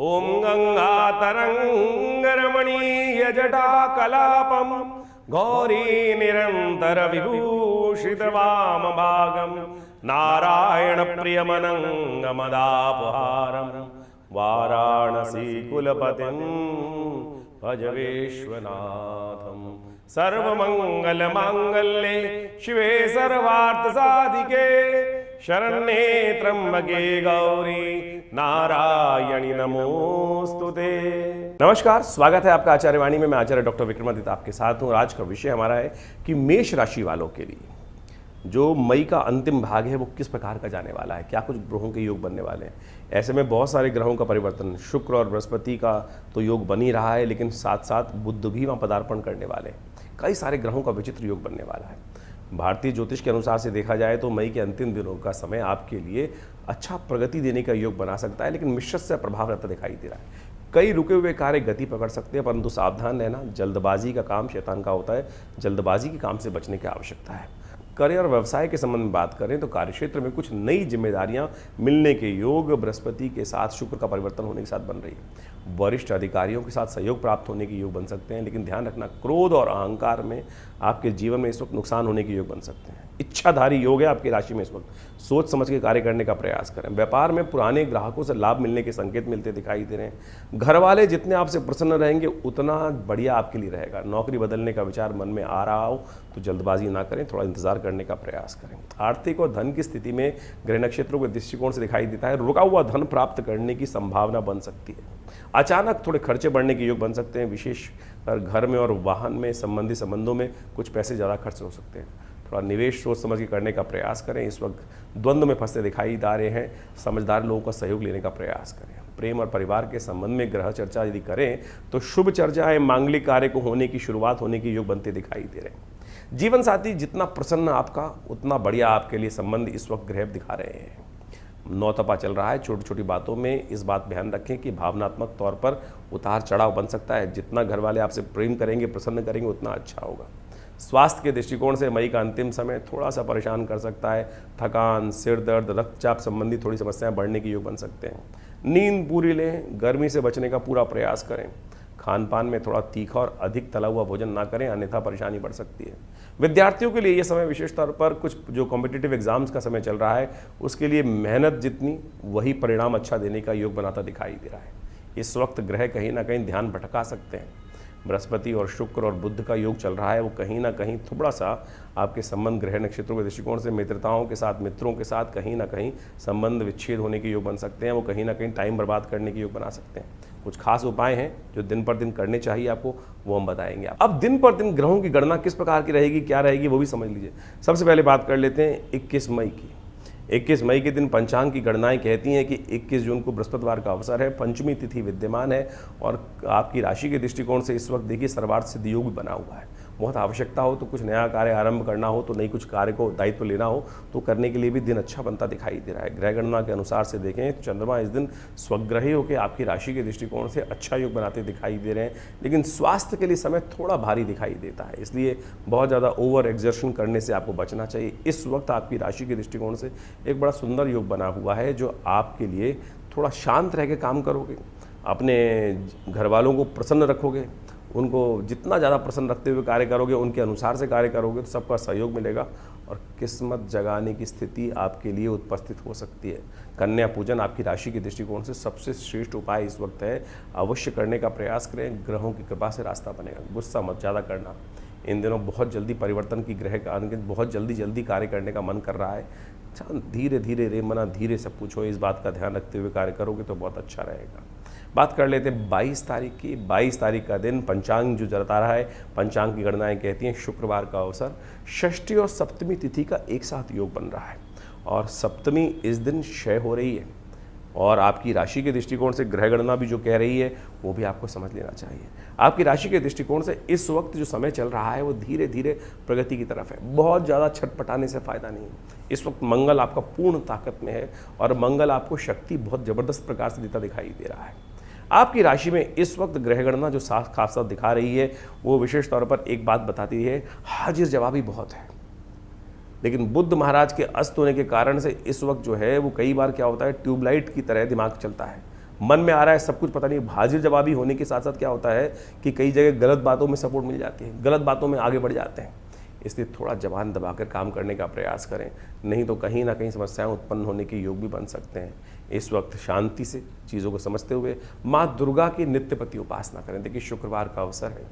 ओम गंगातरङ्गरमणीयजटाकलापं गौरी निरन्तर विभूषित वामभागं नारायणप्रियमनङ्गमदापहारं वाराणसी कुलपतिं भज विश्वनाथं। सर्वमंगलमांगल्ये शिवे सर्वार्थसाधिके शरण्ये त्र्यंबके गौरी नारायणी नमोस्तुते। नमस्कार, स्वागत है आपका आचार्यवाणी में। मैं आचार्य डॉक्टर विक्रमादित्य आपके साथ हूँ। आज का विषय हमारा है कि मेष राशि वालों के लिए जो मई का अंतिम भाग है वो किस प्रकार का जाने वाला है, क्या कुछ ग्रहों के योग बनने वाले हैं। ऐसे में बहुत सारे ग्रहों का परिवर्तन, शुक्र और बृहस्पति का तो योग बन ही रहा है, लेकिन साथ साथ बुध भी वहाँ पदार्पण करने वाले हैं। कई सारे ग्रहों का विचित्र योग बनने वाला है। भारतीय ज्योतिष के अनुसार से देखा जाए तो मई के अंतिम दिनों का समय आपके लिए अच्छा प्रगति देने का योग बना सकता है, लेकिन मिश्रित से प्रभाव रहता दिखाई दे रहा है। कई रुके हुए कार्य गति पकड़ सकते हैं, परंतु सावधान रहना। जल्दबाजी का काम शैतान का होता है, जल्दबाजी के काम से बचने की आवश्यकता है। करियर और व्यवसाय के संबंध में बात करें तो कार्यक्षेत्र में कुछ नई जिम्मेदारियां मिलने के योग बृहस्पति के साथ शुक्र का परिवर्तन होने के साथ बन रही है। वरिष्ठ अधिकारियों के साथ सहयोग प्राप्त होने के योग बन सकते हैं, लेकिन ध्यान रखना क्रोध और अहंकार में आपके जीवन में इस वक्त नुकसान होने के योग बन सकते हैं। इच्छाधारी योग है आपकी राशि में इस वक्त। सोच समझ के कार्य करने का प्रयास करें। व्यापार में पुराने ग्राहकों से लाभ मिलने के संकेत मिलते दिखाई दे रहे हैं। घर वाले जितने आपसे प्रसन्न रहेंगे उतना बढ़िया आपके लिए रहेगा। नौकरी बदलने का विचार मन में आ रहा हो तो जल्दबाजी ना करें, थोड़ा इंतजार करने का प्रयास करें। आर्थिक और धन की स्थिति में ग्रह नक्षत्रों के दृष्टिकोण से दिखाई देता है रुका हुआ धन प्राप्त करने की संभावना बन सकती है। अचानक थोड़े खर्चे बढ़ने के योग बन सकते हैं। विशेषकर घर में और वाहन में संबंधी संबंधों में कुछ पैसे ज़्यादा खर्च हो सकते हैं। थोड़ा निवेश सोच समझ के करने का प्रयास करें। इस वक्त द्वंद्व में फंसे दिखाई दे रहे हैं, समझदार लोगों का सहयोग लेने का प्रयास करें। प्रेम और परिवार के संबंध में ग्रह चर्चा यदि करें तो शुभ चर्चाएं मांगलिक कार्य को होने की शुरुआत होने के योग बनते दिखाई दे रहे हैं। जीवन साथी जितना प्रसन्न आपका उतना बढ़िया आपके लिए संबंध इस वक्त ग्रह दिखा रहे हैं। नौतपा चल रहा है। छोटी छोटी बातों में इस बात ध्यान रखें कि भावनात्मक तौर पर उतार चढ़ाव बन सकता है। जितना घर वाले आपसे प्रेम करेंगे, प्रसन्न करेंगे, उतना अच्छा होगा। स्वास्थ्य के दृष्टिकोण से मई का अंतिम समय थोड़ा सा परेशान कर सकता है। थकान, सिर दर्द, रक्तचाप संबंधी थोड़ी समस्याएं बढ़ने के योग बन सकते हैं। नींद पूरी लें, गर्मी से बचने का पूरा प्रयास करें। खान पान में थोड़ा तीखा और अधिक तला हुआ भोजन ना करें, अन्यथा परेशानी बढ़ सकती है। विद्यार्थियों के लिए ये समय विशेष तौर पर कुछ जो कॉम्पिटिटिव एग्जाम्स का समय चल रहा है उसके लिए मेहनत जितनी वही परिणाम अच्छा देने का योग बनाता दिखाई दे रहा है। इस वक्त ग्रह कहीं ना कहीं ध्यान भटका सकते हैं। बृहस्पति और शुक्र और बुध का योग चल रहा है, वो कहीं ना कहीं थोड़ा सा आपके संबंध ग्रह नक्षत्रों के दृष्टिकोण से मित्रताओं के साथ, मित्रों के साथ कहीं ना कहीं संबंध विच्छेद होने के योग बन सकते हैं। वो कहीं ना कहीं टाइम बर्बाद करने के योग बना सकते हैं। कुछ खास उपाय हैं जो दिन पर दिन करने चाहिए आपको, वो हम बताएंगे। अब दिन पर दिन ग्रहों की गणना किस प्रकार की रहेगी, क्या रहेगी, वो भी समझ लीजिए। सबसे पहले बात कर लेते हैं 21 मई की। 21 मई के दिन पंचांग की गणनाएं कहती हैं कि 21 जून को बृहस्पतिवार का अवसर है, पंचमी तिथि विद्यमान है और आपकी राशि के दृष्टिकोण से इस वक्त देखिए सर्वार्थ सिद्ध योग भी बना हुआ है। बहुत आवश्यकता हो तो कुछ नया कार्य आरंभ करना हो तो नई कुछ कार्य को दायित्व लेना हो तो करने के लिए भी दिन अच्छा बनता दिखाई दे रहा है। ग्रह गणना के अनुसार से देखें तो चंद्रमा इस दिन स्वग्रही होकर आपकी राशि के दृष्टिकोण से अच्छा योग बनाते दिखाई दे रहे हैं, लेकिन स्वास्थ्य के लिए समय थोड़ा भारी दिखाई देता है, इसलिए बहुत ज़्यादा ओवर एक्सर्शन करने से आपको बचना चाहिए। इस वक्त आपकी राशि के दृष्टिकोण से एक बड़ा सुंदर योग बना हुआ है जो आपके लिए थोड़ा शांत रह के काम करोगे, अपने घर वालों को प्रसन्न रखोगे, उनको जितना ज़्यादा प्रसन्न रखते हुए कार्य करोगे, उनके अनुसार से कार्य करोगे तो सबका सहयोग मिलेगा और किस्मत जगाने की स्थिति आपके लिए उपस्थित हो सकती है। कन्या पूजन आपकी राशि के दृष्टिकोण से सबसे श्रेष्ठ उपाय इस वक्त है, अवश्य करने का प्रयास करें। ग्रहों की कृपा से रास्ता बनेगा। गुस्सा मत ज़्यादा करना। इन दिनों बहुत जल्दी परिवर्तन की ग्रह का बहुत जल्दी कार्य करने का मन कर रहा है। धीरे धीरे रे मना धीरे सब पूछो, इस बात का ध्यान रखते हुए कार्य करोगे तो बहुत अच्छा रहेगा। बात कर लेते हैं 22 तारीख की। 22 तारीख का दिन पंचांग जो जता रहा है, पंचांग की गणनाएं कहती हैं शुक्रवार का अवसर, षष्ठी और सप्तमी तिथि का एक साथ योग बन रहा है और सप्तमी इस दिन क्षय हो रही है और आपकी राशि के दृष्टिकोण से ग्रह गणना भी जो कह रही है वो भी आपको समझ लेना चाहिए। आपकी राशि के दृष्टिकोण से इस वक्त जो समय चल रहा है वो धीरे धीरे प्रगति की तरफ है। बहुत ज़्यादा छटपटाने से फ़ायदा नहीं है। इस वक्त मंगल आपका पूर्ण ताकत में है और मंगल आपको शक्ति बहुत ज़बरदस्त प्रकार से देता दिखाई दे रहा है। आपकी राशि में इस वक्त ग्रह गणना जो साफ साफ दिखा रही है वो विशेष तौर पर एक बात बताती है, हाजिर जवाबी बहुत है। लेकिन बुद्ध महाराज के अस्त होने के कारण से इस वक्त जो है वो कई बार क्या होता है, ट्यूबलाइट की तरह दिमाग चलता है। मन में आ रहा है सब कुछ, पता नहीं हाजिर जवाबी होने के साथ साथ क्या होता है कि कई जगह गलत बातों में सपोर्ट मिल जाती है, गलत बातों में आगे बढ़ जाते हैं। इसलिए थोड़ा जबान दबाकर काम करने का प्रयास करें, नहीं तो कहीं ना कहीं समस्याएं उत्पन्न होने के योग भी बन सकते हैं। इस वक्त शांति से चीज़ों को समझते हुए माँ दुर्गा की नित्य प्रति उपासना करें। देखिए शुक्रवार का अवसर है,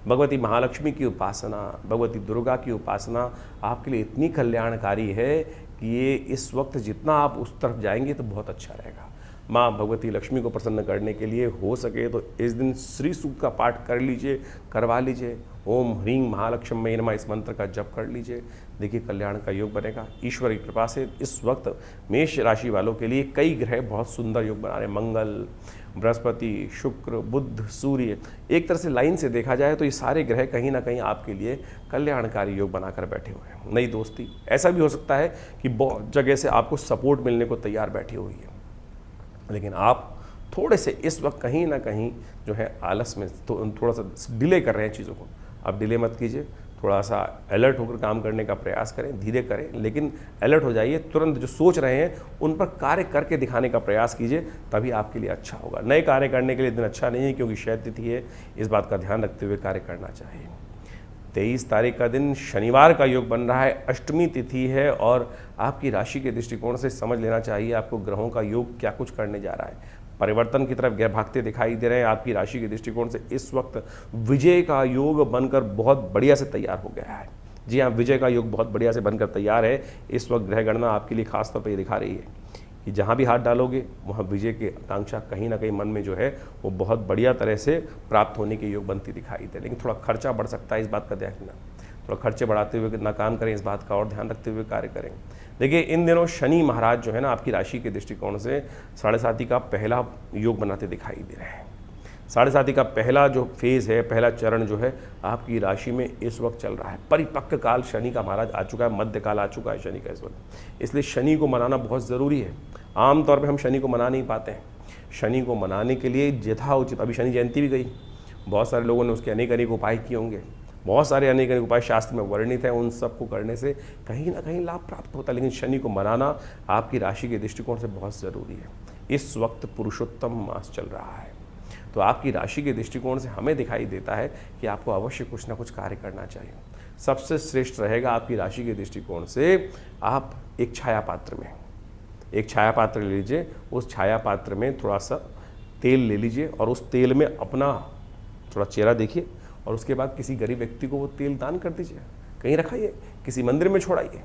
भगवती महालक्ष्मी की उपासना, भगवती दुर्गा की उपासना आपके लिए इतनी कल्याणकारी है कि ये इस वक्त जितना आप उस तरफ जाएंगे तो बहुत अच्छा रहेगा। माँ भगवती लक्ष्मी को प्रसन्न करने के लिए हो सके तो इस दिन श्री सूक्त का पाठ कर लीजिए, करवा लीजिए। ओम ह्रीं महालक्ष्मी नमः इस मंत्र का जप कर लीजिए, देखिए कल्याण का योग बनेगा। ईश्वर की कृपा से इस वक्त मेष राशि वालों के लिए कई ग्रह बहुत सुंदर योग बना रहे हैं। मंगल, बृहस्पति, शुक्र, बुध, सूर्य, एक तरह से लाइन से देखा जाए तो ये सारे ग्रह कहीं ना कहीं आपके लिए कल्याणकारी योग बनाकर बैठे हुए हैं। नई दोस्ती, ऐसा भी हो सकता है कि बहुत जगह से आपको सपोर्ट मिलने को तैयार बैठी हुई है, लेकिन आप थोड़े से इस वक्त कहीं ना कहीं जो है आलस में थोड़ा सा डिले कर रहे हैं चीज़ों को। आप डिले मत कीजिए, थोड़ा सा अलर्ट होकर काम करने का प्रयास करें, धीरे करें लेकिन अलर्ट हो जाइए। तुरंत जो सोच रहे हैं उन पर कार्य करके दिखाने का प्रयास कीजिए, तभी आपके लिए अच्छा होगा। नए कार्य करने के लिए दिन अच्छा नहीं है क्योंकि शैद तिथि है, इस बात का ध्यान रखते हुए कार्य करना चाहिए। 23 तारीख का दिन शनिवार का योग बन रहा है, अष्टमी तिथि है और आपकी राशि के दृष्टिकोण से समझ लेना चाहिए आपको ग्रहों का योग क्या कुछ करने जा रहा है। परिवर्तन की तरफ गैर भागते दिखाई दे रहे हैं। आपकी राशि के दृष्टिकोण से इस वक्त विजय का योग बनकर बहुत बढ़िया से तैयार हो गया है। जी हाँ, विजय का योग बहुत बढ़िया से बनकर तैयार है। इस वक्त ग्रह गणना आपके लिए खास तौर पर ये दिखा रही है कि जहाँ भी हाथ डालोगे वहाँ विजय की आकांक्षा कहीं ना कहीं मन में जो है वो बहुत बढ़िया तरह से प्राप्त होने के योग बनती दिखाई दे। लेकिन थोड़ा खर्चा बढ़ सकता है, इस बात का ध्यान रखना। थोड़ा खर्चे बढ़ाते हुए ना काम करें, इस बात का और ध्यान रखते हुए कार्य करें। देखिए इन दिनों शनि महाराज जो है ना आपकी राशि के दृष्टिकोण से 7.5 का पहला योग बनाते दिखाई दे रहे हैं। 7.5 का पहला जो फेज़ है, पहला चरण जो है आपकी राशि में इस वक्त चल रहा है। परिपक्व काल शनि का महाराज आ चुका है, मध्य काल आ चुका है शनि का इस वक्त। इसलिए शनि को मनाना बहुत ज़रूरी है। आमतौर पर हम शनि को मना नहीं पाते हैं। शनि को मनाने के लिए यथाउचित, अभी शनि जयंती भी गई, बहुत सारे लोगों ने उसके अनेक उपाय किए होंगे। बहुत सारे अनेक उपाय शास्त्र में वर्णित हैं, उन सब को करने से कहीं ना कहीं लाभ प्राप्त होता है। लेकिन शनि को मनाना आपकी राशि के दृष्टिकोण से बहुत ज़रूरी है। इस वक्त पुरुषोत्तम मास चल रहा है, तो आपकी राशि के दृष्टिकोण से हमें दिखाई देता है कि आपको अवश्य कुछ ना कुछ कार्य करना चाहिए। सबसे श्रेष्ठ रहेगा आपकी राशि के दृष्टिकोण से आप एक छाया पात्र में एक छाया पात्र ले लीजिए, उस छाया पात्र में थोड़ा सा तेल ले लीजिए और उस तेल में अपना थोड़ा चेहरा देखिए और उसके बाद किसी गरीब व्यक्ति को वो तेल दान कर दीजिए, कहीं रखाइए, किसी मंदिर में छोड़ाइए।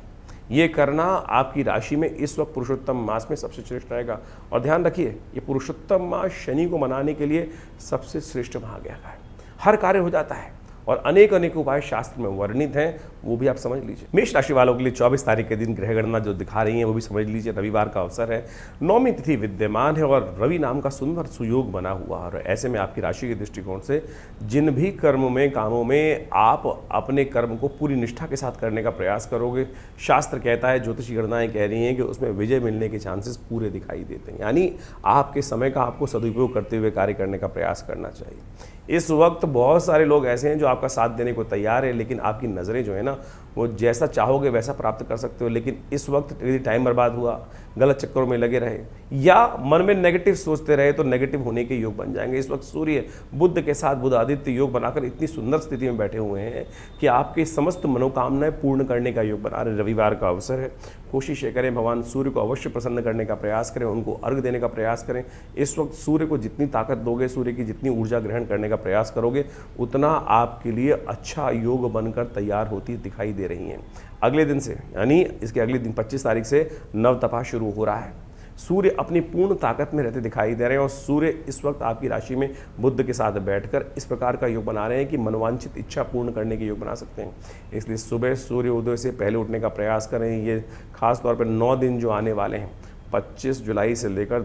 ये करना आपकी राशि में इस वक्त पुरुषोत्तम मास में सबसे श्रेष्ठ रहेगा। और ध्यान रखिए, ये पुरुषोत्तम मास शनि को मनाने के लिए सबसे श्रेष्ठ माना गया है। हर कार्य हो जाता है और अनेक उपाय शास्त्र में वर्णित हैं, वो भी आप समझ लीजिए। मेष राशि वालों के लिए 24 तारीख के दिन ग्रह गणना जो दिखा रही है वो भी समझ लीजिए। रविवार का अवसर है, नौमी तिथि विद्यमान है और रवि नाम का सुंदर सुयोग बना हुआ है। और ऐसे में आपकी राशि के दृष्टिकोण से जिन भी कर्मों में कामों में आप अपने कर्म को पूरी निष्ठा के साथ करने का प्रयास करोगे, शास्त्र कहता है, ज्योतिषी गणनाएं कह रही हैं कि उसमें विजय मिलने के चांसेस पूरे दिखाई देते हैं। यानी आपके समय का आपको सदुपयोग करते हुए कार्य करने का प्रयास करना चाहिए। इस वक्त बहुत सारे लोग ऐसे हैं जो आपका साथ देने को तैयार है, लेकिन आपकी नज़रें जो है ना वो जैसा चाहोगे वैसा प्राप्त कर सकते हो। लेकिन इस वक्त यदि टाइम बर्बाद हुआ, गलत चक्करों में लगे रहे या मन में नेगेटिव सोचते रहे तो नेगेटिव होने के योग बन जाएंगे। इस वक्त सूर्य बुध के साथ बुध आदित्य योग बनाकर इतनी सुंदर स्थिति में बैठे हुए हैं कि आपके समस्त मनोकामनाएं पूर्ण करने का योग बना रहे। रविवार का अवसर है, कोशिश ये करें भगवान सूर्य को अवश्य प्रसन्न करने का प्रयास करें, उनको अर्घ देने का प्रयास करें। इस वक्त सूर्य को जितनी ताकत दोगे, सूर्य की जितनी ऊर्जा ग्रहण करने का प्रयास करोगे, उतना आपके लिए अच्छा योग बनकर तैयार होती दिखाई दे रही हैं। अगले दिन से यानी इसके अगले दिन 25 तारीख से नव तपा शुरू हो रहा है। सूर्य अपनी पूर्ण ताकत में रहते दिखाई दे रहे हैं और सूर्य इस वक्त आपकी राशि में बुध के साथ बैठकर इस प्रकार का योग बना रहे हैं कि मनोवांछित इच्छा पूर्ण करने के योग बना सकते हैं। इसलिए सुबह सूर्य उदय से पहले उठने का प्रयास करें। ये खास तौर पर 9 दिन जो आने वाले हैं, 25 जुलाई से लेकर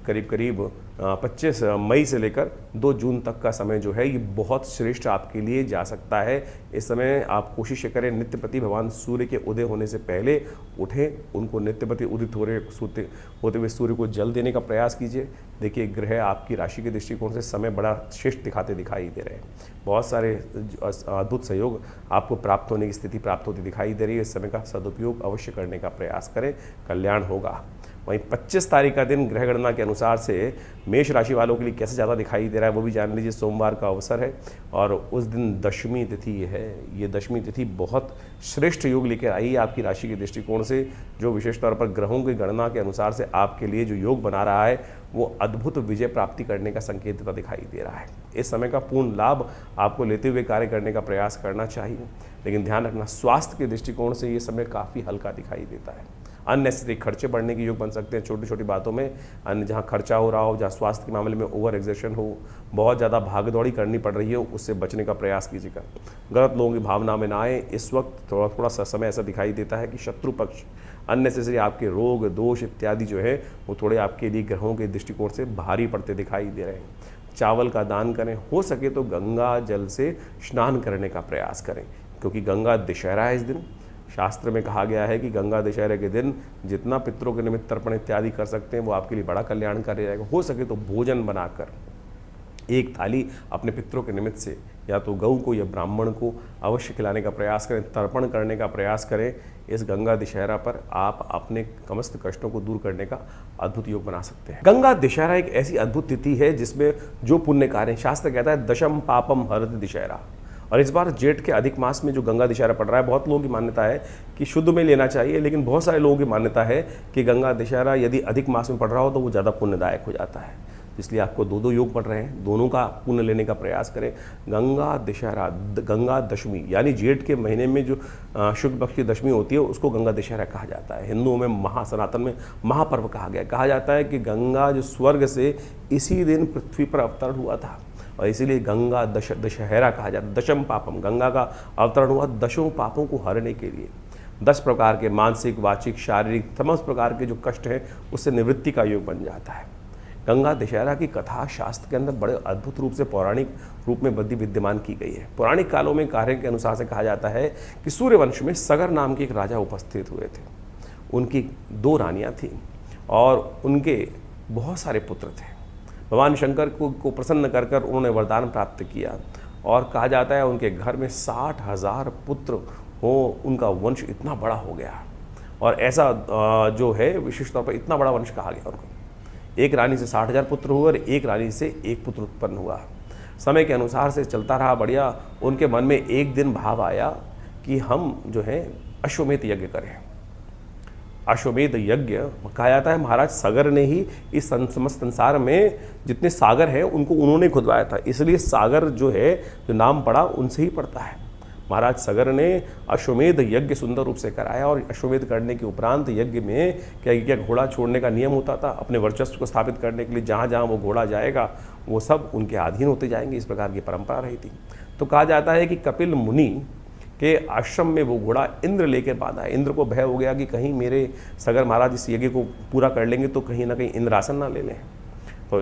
25 मई से लेकर 2 जून तक का समय जो है ये बहुत श्रेष्ठ आपके लिए जा सकता है। इस समय आप कोशिश करें नित्य प्रति भगवान सूर्य के उदय होने से पहले उठें, उनको नित्य प्रति उदित होते हुए सूर्य को जल देने का प्रयास कीजिए। देखिए ग्रह आपकी राशि के दृष्टिकोण से समय बड़ा श्रेष्ठ दिखाते दिखाई दे रहे हैं। बहुत सारे अद्भुत सहयोग आपको प्राप्त होने की स्थिति प्राप्त होती दिखाई दे रही है। इस समय का सदुपयोग अवश्य करने का प्रयास करें, कल्याण होगा। वहीं 25 तारीख का दिन ग्रह गणना के अनुसार से मेष राशि वालों के लिए कैसे ज़्यादा दिखाई दे रहा है वो भी जान लीजिए। सोमवार का अवसर है और उस दिन दशमी तिथि है। ये दशमी तिथि बहुत श्रेष्ठ योग लेकर आई है आपकी राशि के दृष्टिकोण से, जो विशेष तौर पर ग्रहों की गणना के अनुसार से आपके लिए जो योग बना रहा है वो अद्भुत विजय प्राप्ति करने का संकेत देता दिखाई दे रहा है। इस समय का पूर्ण लाभ आपको लेते हुए कार्य करने का प्रयास करना चाहिए, लेकिन ध्यान रखना स्वास्थ्य के दृष्टिकोण से ये समय काफ़ी हल्का दिखाई देता है। अननेसेसरी खर्चे बढ़ने के योग बन सकते हैं छोटी छोटी बातों में। अन्य जहाँ खर्चा हो रहा हो, जहाँ स्वास्थ्य के मामले में ओवर एग्जर्शन हो, बहुत ज़्यादा भागदौड़ी करनी पड़ रही हो, उससे बचने का प्रयास कीजिएगा। गलत लोगों की भावना में ना आए। इस वक्त थोड़ा सा समय ऐसा दिखाई देता है कि शत्रु पक्ष अननेसेसरी आपके रोग दोष इत्यादि जो है वो थोड़े आपके लिए ग्रहों के दृष्टिकोण से भारी पड़ते दिखाई दे रहे हैं। चावल का दान करें, हो सके तो गंगा जल से स्नान करने का प्रयास करें, क्योंकि गंगा दशहरा है इस दिन। शास्त्र में कहा गया है कि गंगा दशहरे के दिन जितना पितरों के निमित्त तर्पण इत्यादि कर सकते हैं वो आपके लिए बड़ा कल्याणकारी रहेगा। हो सके तो भोजन बनाकर एक थाली अपने पितरों के निमित्त से या तो गऊ को या ब्राह्मण को अवश्य खिलाने का प्रयास करें, तर्पण करने का प्रयास करें। इस गंगा दशहरा पर आप अपने समस्त कष्टों को दूर करने का अद्भुत योग बना सकते हैं। गंगा दशहरा एक ऐसी अद्भुत तिथि है जिसमें जो पुण्य कार्य, शास्त्र कहता है दशम पापम हरति दशहरा, और इस बार जेठ के अधिक मास में जो गंगा दशहरा पड़ रहा है, बहुत लोगों की मान्यता है कि शुद्ध में लेना चाहिए, लेकिन बहुत सारे लोगों की मान्यता है कि गंगा दशहरा यदि अधिक मास में पड़ रहा हो तो वो ज़्यादा पुण्यदायक हो जाता है। इसलिए आपको दो योग पड़ रहे हैं, दोनों का पुण्य लेने का प्रयास करें। गंगा दशहरा, गंगा दशमी यानी जेठ के महीने में जो शुक्ल पक्ष की दशमी होती है उसको गंगा दशहरा कहा जाता है। हिंदुओं में सनातन में महापर्व कहा जाता है कि गंगा जो स्वर्ग से इसी दिन पृथ्वी पर अवतरण हुआ था और इसीलिए गंगा दशहरा कहा जाता है। दशम पापम, गंगा का अवतरण हुआ दशों पापों को हरने के लिए। 10 प्रकार के मानसिक, वाचिक, शारीरिक समस्त प्रकार के जो कष्ट हैं उससे निवृत्ति का योग बन जाता है। गंगा दशहरा की कथा शास्त्र के अंदर बड़े अद्भुत रूप से पौराणिक रूप में विद्यमान की गई है। पौराणिक कालों में कार्य के अनुसार से कहा जाता है कि सूर्यवंश में सगर नाम के एक राजा उपस्थित हुए थे। उनकी 2 रानियां थीं और उनके बहुत सारे पुत्र थे। भगवान शंकर को प्रसन्न कर कर उन्होंने वरदान प्राप्त किया और कहा जाता है उनके घर में 60,000 पुत्र हो, उनका वंश इतना बड़ा हो गया। और ऐसा जो है विशेष तौर पर इतना बड़ा वंश कहा गया उनको। एक रानी से 60,000 पुत्र हुए और एक रानी से एक पुत्र उत्पन्न हुआ। समय के अनुसार से चलता रहा बढ़िया। उनके मन में एक दिन भाव आया कि हम जो है अश्वमेध यज्ञ करें। अश्वमेध यज्ञ कहा जाता है महाराज सगर ने ही इस समस्त संसार में जितने सागर हैं उनको उन्होंने खुदवाया था, इसलिए सागर जो है जो नाम पड़ा उनसे ही पड़ता है। महाराज सगर ने अश्वमेध यज्ञ सुंदर रूप से कराया और अश्वमेध करने के उपरांत यज्ञ में क्या घोड़ा छोड़ने का नियम होता था। अपने वर्चस्व को स्थापित करने के लिए जहाँ जहाँ वो घोड़ा जाएगा वो सब उनके अधीन होते जाएंगे, इस प्रकार की परंपरा रही थी। तो कहा जाता है कि कपिल मुनि के आश्रम में वो घोड़ा इंद्र लेकर बांधा है। इंद्र को भय हो गया कि कहीं मेरे सगर महाराज इस यज्ञ को पूरा कर लेंगे तो कहीं ना कहीं इंद्रासन ना ले लें। तो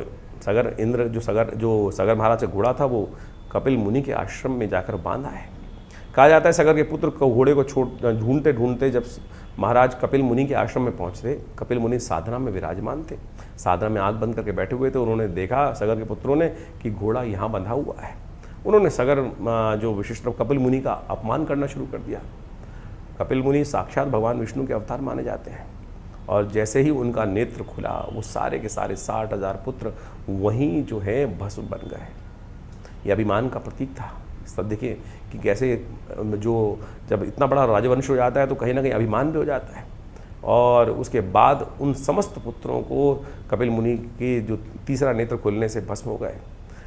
जो सगर महाराज का घोड़ा था वो कपिल मुनि के आश्रम में जाकर बांधा है। कहा जाता है सगर के पुत्र को घोड़े को ढूंढते ढूंढते जब महाराज कपिल मुनि के आश्रम में पहुंचे, कपिल मुनि साधना में विराजमान थे, साधना में आंख बंद करके बैठे हुए थे। उन्होंने देखा सगर के पुत्रों ने कि घोड़ा यहाँ बंधा हुआ है। उन्होंने सगर जो विशिष्ट कपिल मुनि का अपमान करना शुरू कर दिया। कपिल मुनि साक्षात भगवान विष्णु के अवतार माने जाते हैं और जैसे ही उनका नेत्र खुला वो सारे के सारे 60,000 पुत्र वहीं जो है भस्म बन गए। ये अभिमान का प्रतीक था। सब देखिए कि कैसे जो जब इतना बड़ा राजवंश हो जाता है तो कहीं ना कहीं अभिमान भी हो जाता है। और उसके बाद उन समस्त पुत्रों को कपिल मुनि के जो तीसरा नेत्र खुलने से भस्म हो गए।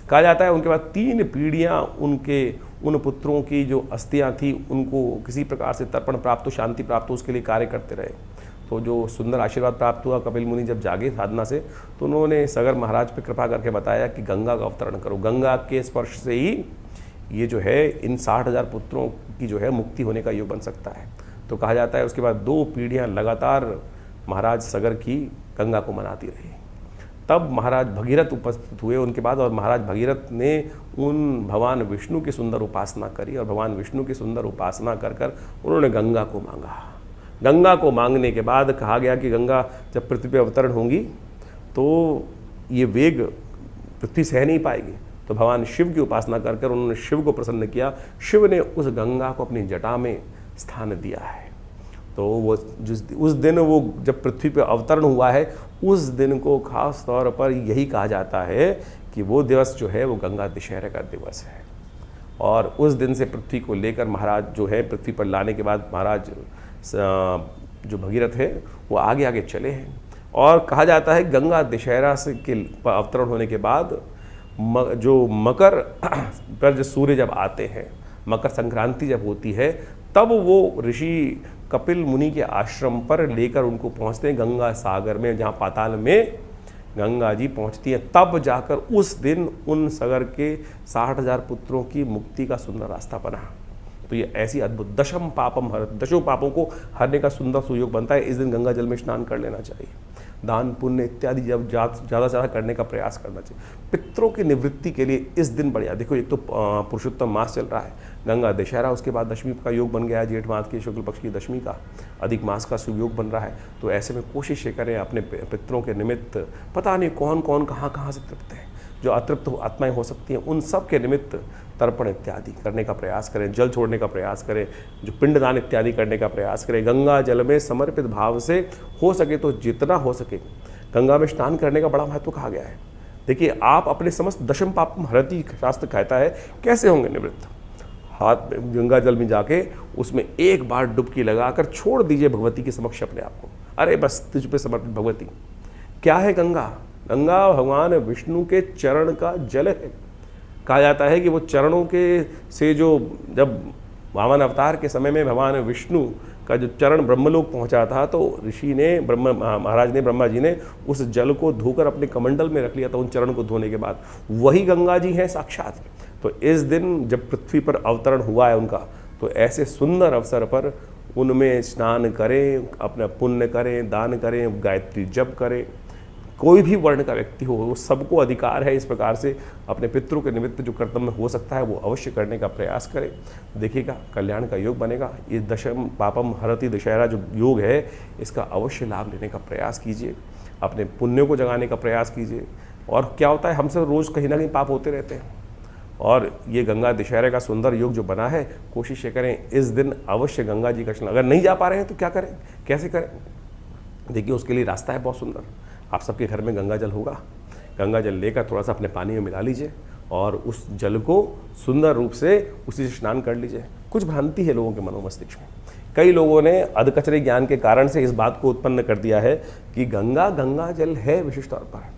कहा जाता है उनके बाद 3 पीढ़ियाँ उन पुत्रों की जो अस्थियाँ थी उनको किसी प्रकार से तर्पण प्राप्त हो, शांति प्राप्त हो, उसके लिए कार्य करते रहे। तो जो सुंदर आशीर्वाद प्राप्त हुआ, कपिल मुनि जब जागे साधना से तो उन्होंने सगर महाराज पर कृपा करके बताया कि गंगा का अवतरण करो। गंगा के स्पर्श से ही ये जो है इन 60,000 पुत्रों की जो है मुक्ति होने का योग बन सकता है। तो कहा जाता है उसके बाद 2 पीढ़ियाँ लगातार महाराज सगर की गंगा को मनाती रही। तब महाराज भगीरथ उपस्थित हुए उनके बाद और महाराज भगीरथ ने उन भगवान विष्णु की सुंदर उपासना करी और भगवान विष्णु की सुंदर उपासना कर कर उन्होंने गंगा को मांगा। गंगा को मांगने के बाद कहा गया कि गंगा जब पृथ्वी पर अवतरण होंगी तो ये वेग पृथ्वी सह नहीं पाएगी। तो भगवान शिव की उपासना कर कर उन्होंने शिव को प्रसन्न किया। शिव ने उस गंगा को अपनी जटा में स्थान दिया है तो वो जिस उस दिन वो जब पृथ्वी पर अवतरण हुआ है, उस दिन को खास तौर पर यही कहा जाता है कि वो दिवस जो है वो गंगा दशहरा का दिवस है। और उस दिन से पृथ्वी को लेकर महाराज जो है, पृथ्वी पर लाने के बाद महाराज जो भगीरथ है वो आगे आगे चले हैं। और कहा जाता है गंगा दशहरा से के अवतरण होने के बाद जो मकर पर जो सूर्य जब आते हैं, मकर संक्रांति जब होती है, तब वो ऋषि कपिल मुनि के आश्रम पर लेकर उनको पहुंचते हैं गंगा सागर में, जहाँ पाताल में गंगा जी पहुंचती है। तब जाकर उस दिन उन सागर के 60,000 पुत्रों की मुक्ति का सुंदर रास्ता बना। तो ये ऐसी अद्भुत दशम पापम हर, दशों पापों को हरने का सुंदर सुयोग बनता है। इस दिन गंगा जल में स्नान कर लेना चाहिए, दान पुण्य इत्यादि जब ज़्यादा से ज़्यादा करने का प्रयास करना चाहिए। पितरों की निवृत्ति के लिए इस दिन बढ़िया। देखो, एक तो पुरुषोत्तम मास चल रहा है, गंगा दशहरा, उसके बाद दशमी का योग बन गया है, जेठ मास के शुक्ल पक्ष की दशमी का, अधिक मास का शुभ योग बन रहा है। तो ऐसे में कोशिश करें अपने पितरों के निमित्त, पता नहीं कौन कौन कहाँ से तृप्त है, जो अतृप्त आत्माएं हो सकती हैं, उन सब के निमित्त तर्पण इत्यादि करने का प्रयास करें, जल छोड़ने का प्रयास करें, जो पिंडदान इत्यादि करने का प्रयास करें। गंगा जल में समर्पित भाव से हो सके तो जितना हो सके गंगा में स्नान करने का बड़ा महत्व कहा गया है। देखिए, आप अपने समस्त दशम पापम हरति शास्त्र कहता है, कैसे होंगे निवृत्त? हाथ में गंगा जल में जाके उसमें एक बार डुबकी लगाकर छोड़ दीजिए भगवती के समक्ष अपने आप को। अरे बस तुझ पे समर्पित भगवती। क्या है गंगा? गंगा भगवान विष्णु के चरण का जल है। कहा जाता है कि वो चरणों के से जो जब वामन अवतार के समय में भगवान विष्णु का जो चरण ब्रह्मलोक पहुंचा था, तो ऋषि ने महाराज ने, ब्रह्मा जी ने उस जल को धोकर अपने कमंडल में रख लिया था। उन चरण को धोने के बाद वही गंगा जी हैं साक्षात। तो इस दिन जब पृथ्वी पर अवतरण हुआ है उनका, तो ऐसे सुंदर अवसर पर उनमें स्नान करें, अपना पुण्य करें, दान करें, गायत्री जप करें। कोई भी वर्ण का व्यक्ति हो, वो सबको अधिकार है इस प्रकार से अपने पितरों के निमित्त जो कर्तव्य हो सकता है वो अवश्य करने का प्रयास करें। देखिएगा, कल्याण का योग बनेगा। ये दशम पापम हरति दशहरा जो योग है, इसका अवश्य लाभ लेने का प्रयास कीजिए, अपने पुण्यों को जगाने का प्रयास कीजिए। और क्या होता है, हमसे रोज़ कहीं ना कहीं पाप होते रहते हैं, और ये गंगा दशहरे का सुंदर योग जो बना है, कोशिश करें इस दिन अवश्य गंगा जी का स्नान। अगर नहीं जा पा रहे हैं तो क्या करें, कैसे करें? देखिए, उसके लिए रास्ता है बहुत सुंदर। आप सबके घर में गंगा जल होगा, गंगा जल लेकर थोड़ा सा अपने पानी में मिला लीजिए और उस जल को सुंदर रूप से उसी से स्नान कर लीजिए। कुछ भ्रांति है लोगों के मनोमस्तिष्क में। कई लोगों ने अधकचरे ज्ञान के कारण से इस बात को उत्पन्न कर दिया है कि गंगा जल है। विशिष्ट तौर पर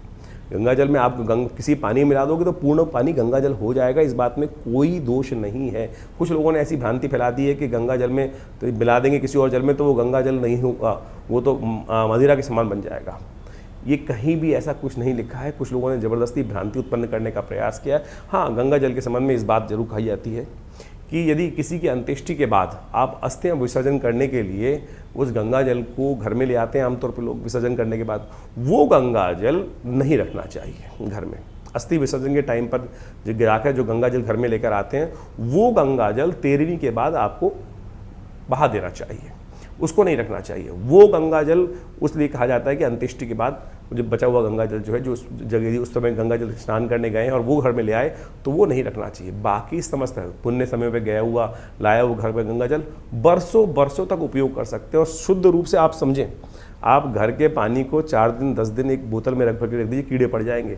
गंगा जल में आप किसी पानी मिला दोगे तो पूर्ण पानी गंगा जल हो जाएगा, इस बात में कोई दोष नहीं है। कुछ लोगों ने ऐसी भ्रांति फैला दी है कि गंगा जल में तो मिला देंगे किसी और जल में तो वो गंगा जल नहीं होगा, वो तो मदिरा के समान बन जाएगा। ये कहीं भी ऐसा कुछ नहीं लिखा है। कुछ लोगों ने ज़बरदस्ती भ्रांति उत्पन्न करने का प्रयास किया। हाँ, गंगा जल के संबंध में इस बात जरूर कही जाती है कि यदि किसी की अंत्येष्टि के बाद आप अस्थियां विसर्जन करने के लिए उस गंगा जल को घर में ले आते हैं, आमतौर पर लोग विसर्जन करने के बाद, वो गंगा जल नहीं रखना चाहिए घर में। अस्थि विसर्जन के टाइम पर जो गिराकर जो गंगा जल घर में लेकर आते हैं, वो गंगा जल 13वीं के बाद आपको बहा देना चाहिए, उसको नहीं रखना चाहिए। वो गंगा जल उसलिए कहा जाता है कि अंत्येष्टि के बाद जो बचा हुआ गंगा जल जो है, जो उस जगह उस समय गंगा जल स्नान करने गए हैं और वो घर में ले आए, तो वो नहीं रखना चाहिए। बाकी समस्त पुण्य समय पे गया हुआ लाया हुआ घर में गंगा जल बरसों बरसों तक उपयोग कर सकते हैं। और शुद्ध रूप से आप समझें, आप घर के पानी को 4 दिन 10 दिन एक बोतल में रख के रख दीजिए, कीड़े पड़ जाएंगे।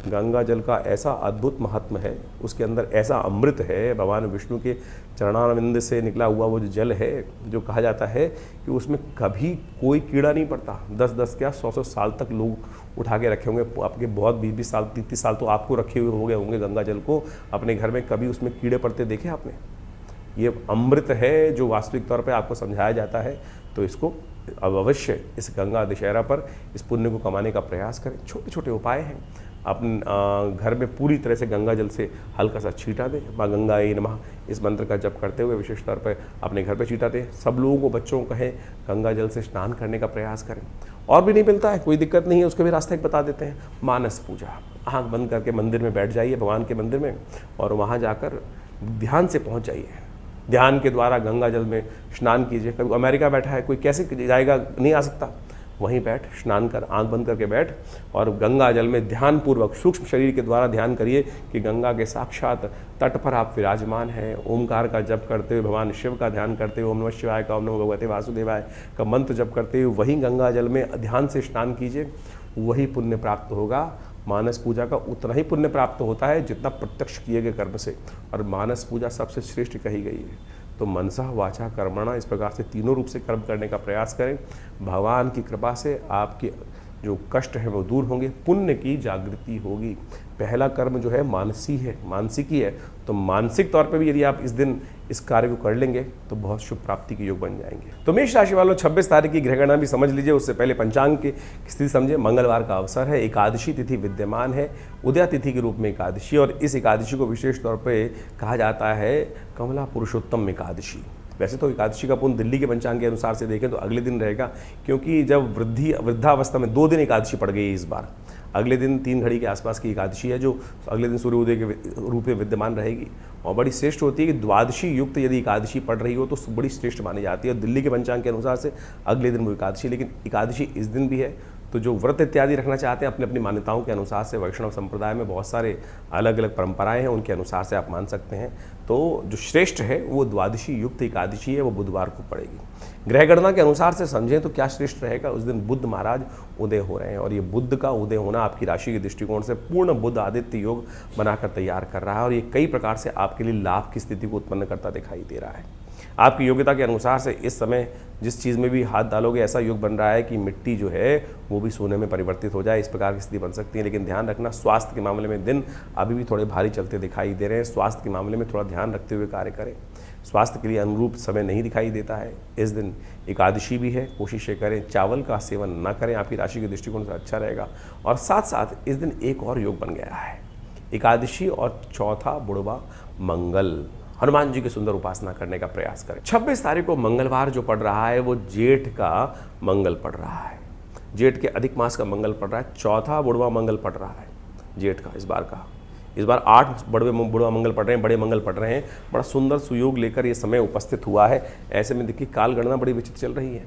गंगा जल का ऐसा अद्भुत महात्म है, उसके अंदर ऐसा अमृत है, भगवान विष्णु के चरणारविंद से निकला हुआ वो जो जल है, जो कहा जाता है कि उसमें कभी कोई कीड़ा नहीं पड़ता। 10-10 क्या 100-100 साल तक लोग उठा के रखे होंगे, आपके बहुत 20-20 साल 30-30 साल तो आपको रखे हुए हो गए होंगे गंगा जल को अपने घर में। कभी उसमें कीड़े पड़ते देखे आपने? ये अमृत है जो वास्तविक तौर पर आपको समझाया जाता है। तो इसको अब अवश्य इस गंगा दशहरा पर इस पुण्य को कमाने का प्रयास करें। छोटे छोटे उपाय हैं। अपने घर में पूरी तरह से गंगा जल से हल्का सा छींटा दें, माँ गंगायै नमः इस मंत्र का जप करते हुए विशेष तौर पर अपने घर पे छींटा दें। सब लोगों को, बच्चों को कहें गंगा जल से स्नान करने का प्रयास करें। और भी नहीं मिलता है, कोई दिक्कत नहीं है, उसके भी रास्ते बता देते हैं। मानस पूजा, आँख बंद करके मंदिर में बैठ जाइए, भगवान के मंदिर में, और वहाँ जाकर ध्यान से पहुँच जाइए। ध्यान के द्वारा गंगा जल में स्नान कीजिए। कभी अमेरिका बैठा है कोई, कैसे जाएगा? नहीं आ सकता। वहीं बैठ, स्नान कर, आंख बंद करके बैठ और गंगा जल में ध्यानपूर्वक सूक्ष्म शरीर के द्वारा ध्यान करिए कि गंगा के साक्षात तट पर आप विराजमान हैं। ओमकार का जप करते हुए, भगवान शिव का ध्यान करते हुए, ओम नमः शिवाय का, ओम नमो भगवते वासुदेवाय का मंत्र जप करते हुए वहीं गंगा जल में ध्यान से स्नान कीजिए, वही पुण्य प्राप्त होगा। मानस पूजा का उतना ही पुण्य प्राप्त होता है जितना प्रत्यक्ष किए गए कर्म से, और मानस पूजा सबसे श्रेष्ठ कही गई है। तो मनसा वाचा कर्मणा, इस प्रकार से तीनों रूप से कर्म करने का प्रयास करें। भगवान की कृपा से आपके जो कष्ट है वो दूर होंगे, पुण्य की जागृति होगी। पहला कर्म जो है मानसिकी है, तो मानसिक तौर पे भी यदि आप इस दिन इस कार्य को कर लेंगे तो बहुत शुभ प्राप्ति के योग बन जाएंगे। तो मेष राशि वालों 26 तारीख की ग्रहगणना भी समझ लीजिए, उससे पहले पंचांग की स्थिति समझे। मंगलवार का अवसर है, एकादशी तिथि विद्यमान है, उदया तिथि के रूप में एकादशी, और इस एकादशी को विशेष तौर पर कहा जाता है कमला पुरुषोत्तम एकादशी। वैसे तो एकादशी का पुण्य दिल्ली के पंचांग के अनुसार से देखें तो अगले दिन रहेगा, क्योंकि जब वृद्धावस्था में 2 दिन एकादशी पड़ गई इस बार। अगले दिन 3 घड़ी के आसपास की एकादशी है, जो अगले दिन सूर्योदय के रूप में विद्यमान रहेगी और बड़ी श्रेष्ठ होती है कि द्वादशी युक्त यदि एकादशी पड़ रही हो तो बड़ी श्रेष्ठ मानी जाती है। दिल्ली के पंचांग के अनुसार से अगले दिन वो एकादशी, लेकिन एकादशी इस दिन भी है। तो जो व्रत इत्यादि रखना चाहते हैं अपनी अपनी मान्यताओं के अनुसार से, वैष्णव संप्रदाय में बहुत सारे अलग अलग परंपराएं हैं, उनके अनुसार से आप मान सकते हैं। तो जो श्रेष्ठ है वो द्वादशी युक्त एकादशी है, वो बुधवार को पड़ेगी। ग्रह गणना के अनुसार से समझें तो क्या श्रेष्ठ रहेगा, उस दिन बुध महाराज उदय हो रहे हैं, और ये बुध का उदय होना आपकी राशि के दृष्टिकोण से पूर्ण बुध आदित्य योग बनाकर तैयार कर रहा है, और ये कई प्रकार से आपके लिए लाभ की स्थिति को उत्पन्न करता दिखाई दे रहा है। आपकी योग्यता के अनुसार से इस समय जिस चीज़ में भी हाथ डालोगे ऐसा योग बन रहा है कि मिट्टी जो है वो भी सोने में परिवर्तित हो जाए, इस प्रकार की स्थिति बन सकती है। लेकिन ध्यान रखना, स्वास्थ्य के मामले में दिन अभी भी थोड़े भारी चलते दिखाई दे रहे हैं। स्वास्थ्य के मामले में थोड़ा ध्यान रखते हुए कार्य करें, स्वास्थ्य के लिए अनुरूप समय नहीं दिखाई देता है। इस दिन एकादशी भी है, कोशिशें करें चावल का सेवन न करें, आपकी राशि के दृष्टिकोण से अच्छा रहेगा। और साथ साथ इस दिन एक और योग बन गया है, एकादशी और चौथा बुढ़वा मंगल। हनुमान जी की सुंदर उपासना करने का प्रयास करें। 26 तारीख को मंगलवार जो पड़ रहा है वो जेठ का मंगल पड़ रहा है, जेठ के अधिक मास का मंगल पड़ रहा है, चौथा बुढ़वा मंगल पड़ रहा है जेठ का। इस बार 8 बुढ़वा मंगल पड़ रहे हैं, बड़े मंगल पड़ रहे हैं। बड़ा सुंदर सुयोग लेकर ये समय उपस्थित हुआ है। ऐसे में देखिए काल गणना बड़ी विचित्र चल रही है।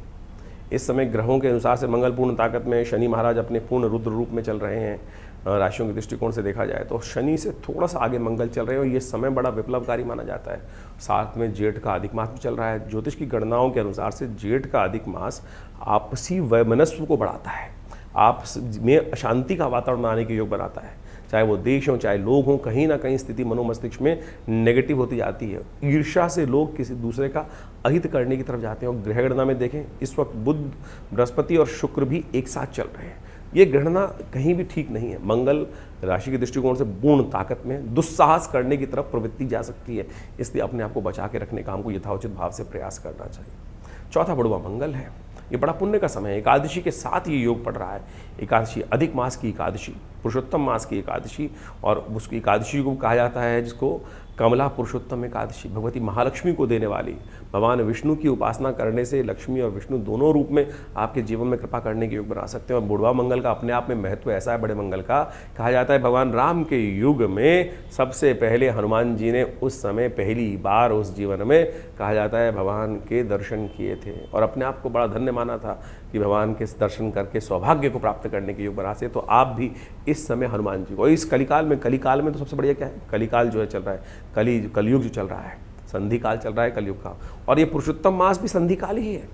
इस समय ग्रहों के अनुसार से मंगल पूर्ण ताकत में, शनि महाराज अपने पूर्ण रुद्र रूप में चल रहे हैं। राशियों के दृष्टिकोण से देखा जाए तो शनि से थोड़ा सा आगे मंगल चल रहे हैं, और ये समय बड़ा विप्लवकारी माना जाता है। साथ में जेठ का अधिक मास भी चल रहा है। ज्योतिष की गणनाओं के अनुसार से जेठ का अधिक मास आपसी वैमनस्व को बढ़ाता है, आपस में अशांति का वातावरण आने के योग बनाता है। चाहे वो देश हो चाहे लोग हों, कहीं ना कहीं स्थिति मनोमस्तिष्क में नेगेटिव होती जाती है। ईर्ष्या से लोग किसी दूसरे का अहित करने की तरफ जाते हैं। और ग्रह गणना में देखें इस वक्त बुध, बृहस्पति और शुक्र भी एक साथ चल रहे हैं। ये गणना कहीं भी ठीक नहीं है। मंगल राशि के दृष्टिकोण से पूर्ण ताकत में दुस्साहस करने की तरफ प्रवृत्ति जा सकती है, इसलिए अपने आप को बचा के रखने का हमको यथाउचित भाव से प्रयास करना चाहिए। चौथा बुढ़वा मंगल है, ये बड़ा पुण्य का समय है। एकादशी के साथ ये योग पड़ रहा है। एकादशी अधिक मास की एकादशी, पुरुषोत्तम मास की एकादशी, और उसकी एकादशी को कहा जाता है जिसको कमला पुरुषोत्तम एकादशी। भगवती महालक्ष्मी को देने वाली, भगवान विष्णु की उपासना करने से लक्ष्मी और विष्णु दोनों रूप में आपके जीवन में कृपा करने के योग बना सकते हैं। और बुढ़वा मंगल का अपने आप में महत्व ऐसा है, बड़े मंगल का, कहा जाता है भगवान राम के युग में सबसे पहले हनुमान जी ने उस समय पहली बार उस जीवन में कहा जाता है भगवान के दर्शन किए थे, और अपने आप को बड़ा धन्य माना था कि भगवान के दर्शन करके सौभाग्य को प्राप्त करने के योग बना से। तो आप भी इस समय हनुमान जी को, इस कलिकाल में तो सबसे बढ़िया क्या है, कलिकाल जो है चल रहा है, कलयुग जो चल रहा है, संधि काल चल रहा है कलयुग का, और ये पुरुषोत्तम मास भी संधि काल ही है।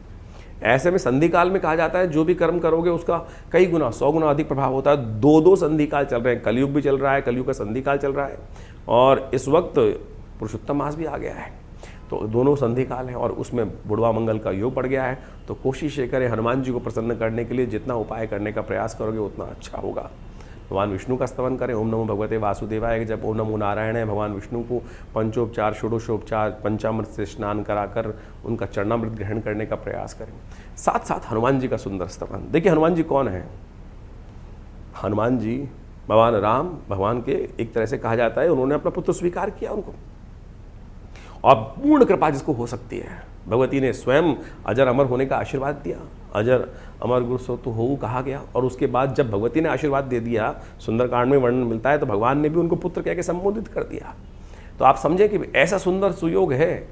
ऐसे में संधि काल में कहा जाता है जो भी कर्म करोगे उसका कई गुना 100 गुना अधिक प्रभाव होता है। 2 संधि काल चल रहे हैं, कलयुग भी चल रहा है, कलयुग का संधि काल चल रहा है, और इस वक्त पुरुषोत्तम मास भी आ गया है। तो दोनों संधि काल है और उसमें बुढ़वा मंगल का योग पड़ गया है। तो कोशिश ये करें हनुमान जी को प्रसन्न करने के लिए जितना उपाय करने का प्रयास करोगे उतना अच्छा होगा। भगवान विष्णु का स्तवन करें, ओम नमो भगवते वासुदेवाय। जब ओम नमो नारायण है, भगवान विष्णु को पंचोपचार, षोडशोपचार, पंचामृत से स्नान कराकर उनका चरणामृत ग्रहण करने का प्रयास करें। साथ साथ हनुमान जी का सुंदर स्तवन। देखिए हनुमान जी कौन है? हनुमान जी भगवान राम, भगवान के एक तरह से कहा जाता है उन्होंने अपना पुत्र स्वीकार किया उनको, और पूर्ण कृपा जिसको हो सकती है, भगवती ने स्वयं अजर अमर होने का आशीर्वाद दिया। अजर अमर गुरु सो तो हो कहा गया, और उसके बाद जब भगवती ने आशीर्वाद दे दिया, सुंदरकांड में वर्णन मिलता है, तो भगवान ने भी उनको पुत्र कह के संबोधित कर दिया। तो आप समझें कि ऐसा सुंदर सुयोग है,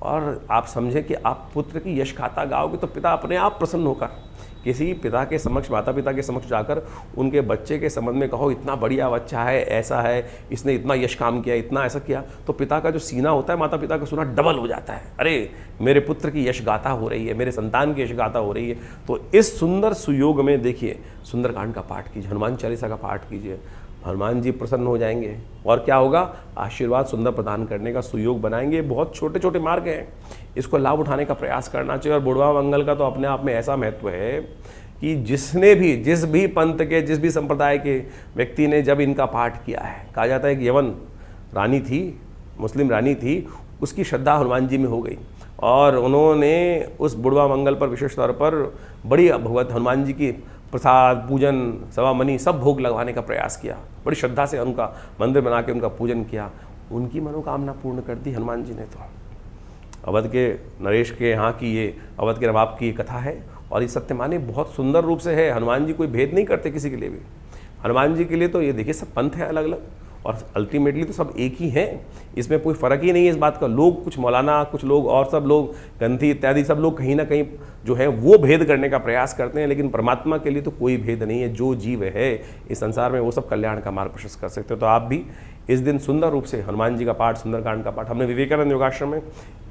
और आप समझें कि आप पुत्र की यश गाथा गाओगे तो पिता अपने आप प्रसन्न होकर किसी पिता के समक्ष, माता पिता के समक्ष जाकर उनके बच्चे के संबंध में कहो इतना बढ़िया बच्चा है, ऐसा है, इसने इतना यश काम किया, इतना ऐसा किया, तो पिता का जो सीना होता है माता पिता का सीना डबल हो जाता है। अरे मेरे पुत्र की यश गाथा हो रही है, मेरे संतान की यश गाथा हो रही है। तो इस सुंदर सुयोग में देखिए सुंदरकांड का पाठ कीजिए, हनुमान चालीसा का पाठ कीजिए, हनुमान जी प्रसन्न हो जाएंगे और क्या होगा, आशीर्वाद सुंदर प्रदान करने का सुयोग बनाएंगे। बहुत छोटे छोटे मार्ग हैं, इसको लाभ उठाने का प्रयास करना चाहिए। और बुढ़वा मंगल का तो अपने आप में ऐसा महत्व है कि जिसने भी, जिस भी पंथ के, जिस भी संप्रदाय के व्यक्ति ने जब इनका पाठ किया है, कहा जाता है कि यवन रानी थी, मुस्लिम रानी थी, उसकी श्रद्धा हनुमान जी में हो गई और उन्होंने उस बुढ़वा मंगल पर विशेष तौर पर बड़ी भगवत हनुमान जी की प्रसाद, पूजन, सवामनी सब भोग लगवाने का प्रयास किया। बड़ी श्रद्धा से उनका मंदिर बना के उनका पूजन किया, उनकी मनोकामना पूर्ण कर दी हनुमान जी ने। तो अवध के नरेश के यहाँ की ये, अवध के नवाब की ये कथा है और ये सत्य माने बहुत सुंदर रूप से है। हनुमान जी कोई भेद नहीं करते किसी के लिए भी। हनुमान जी के लिए तो ये देखिए सब पंथ हैं अलग अलग और अल्टीमेटली तो सब एक ही हैं, इसमें कोई फ़र्क ही नहीं है इस बात का। लोग कुछ मौलाना, कुछ लोग और सब लोग गंधी इत्यादि सब लोग कहीं ना कहीं जो है वो भेद करने का प्रयास करते हैं, लेकिन परमात्मा के लिए तो कोई भेद नहीं है। जो जीव है इस संसार में वो सब कल्याण का मार्ग प्रशस्त कर सकते हो। तो आप भी इस दिन सुंदर रूप से हनुमान जी का पाठ, सुंदरकांड का पाठ, हमने विवेकानंद योगाश्रम में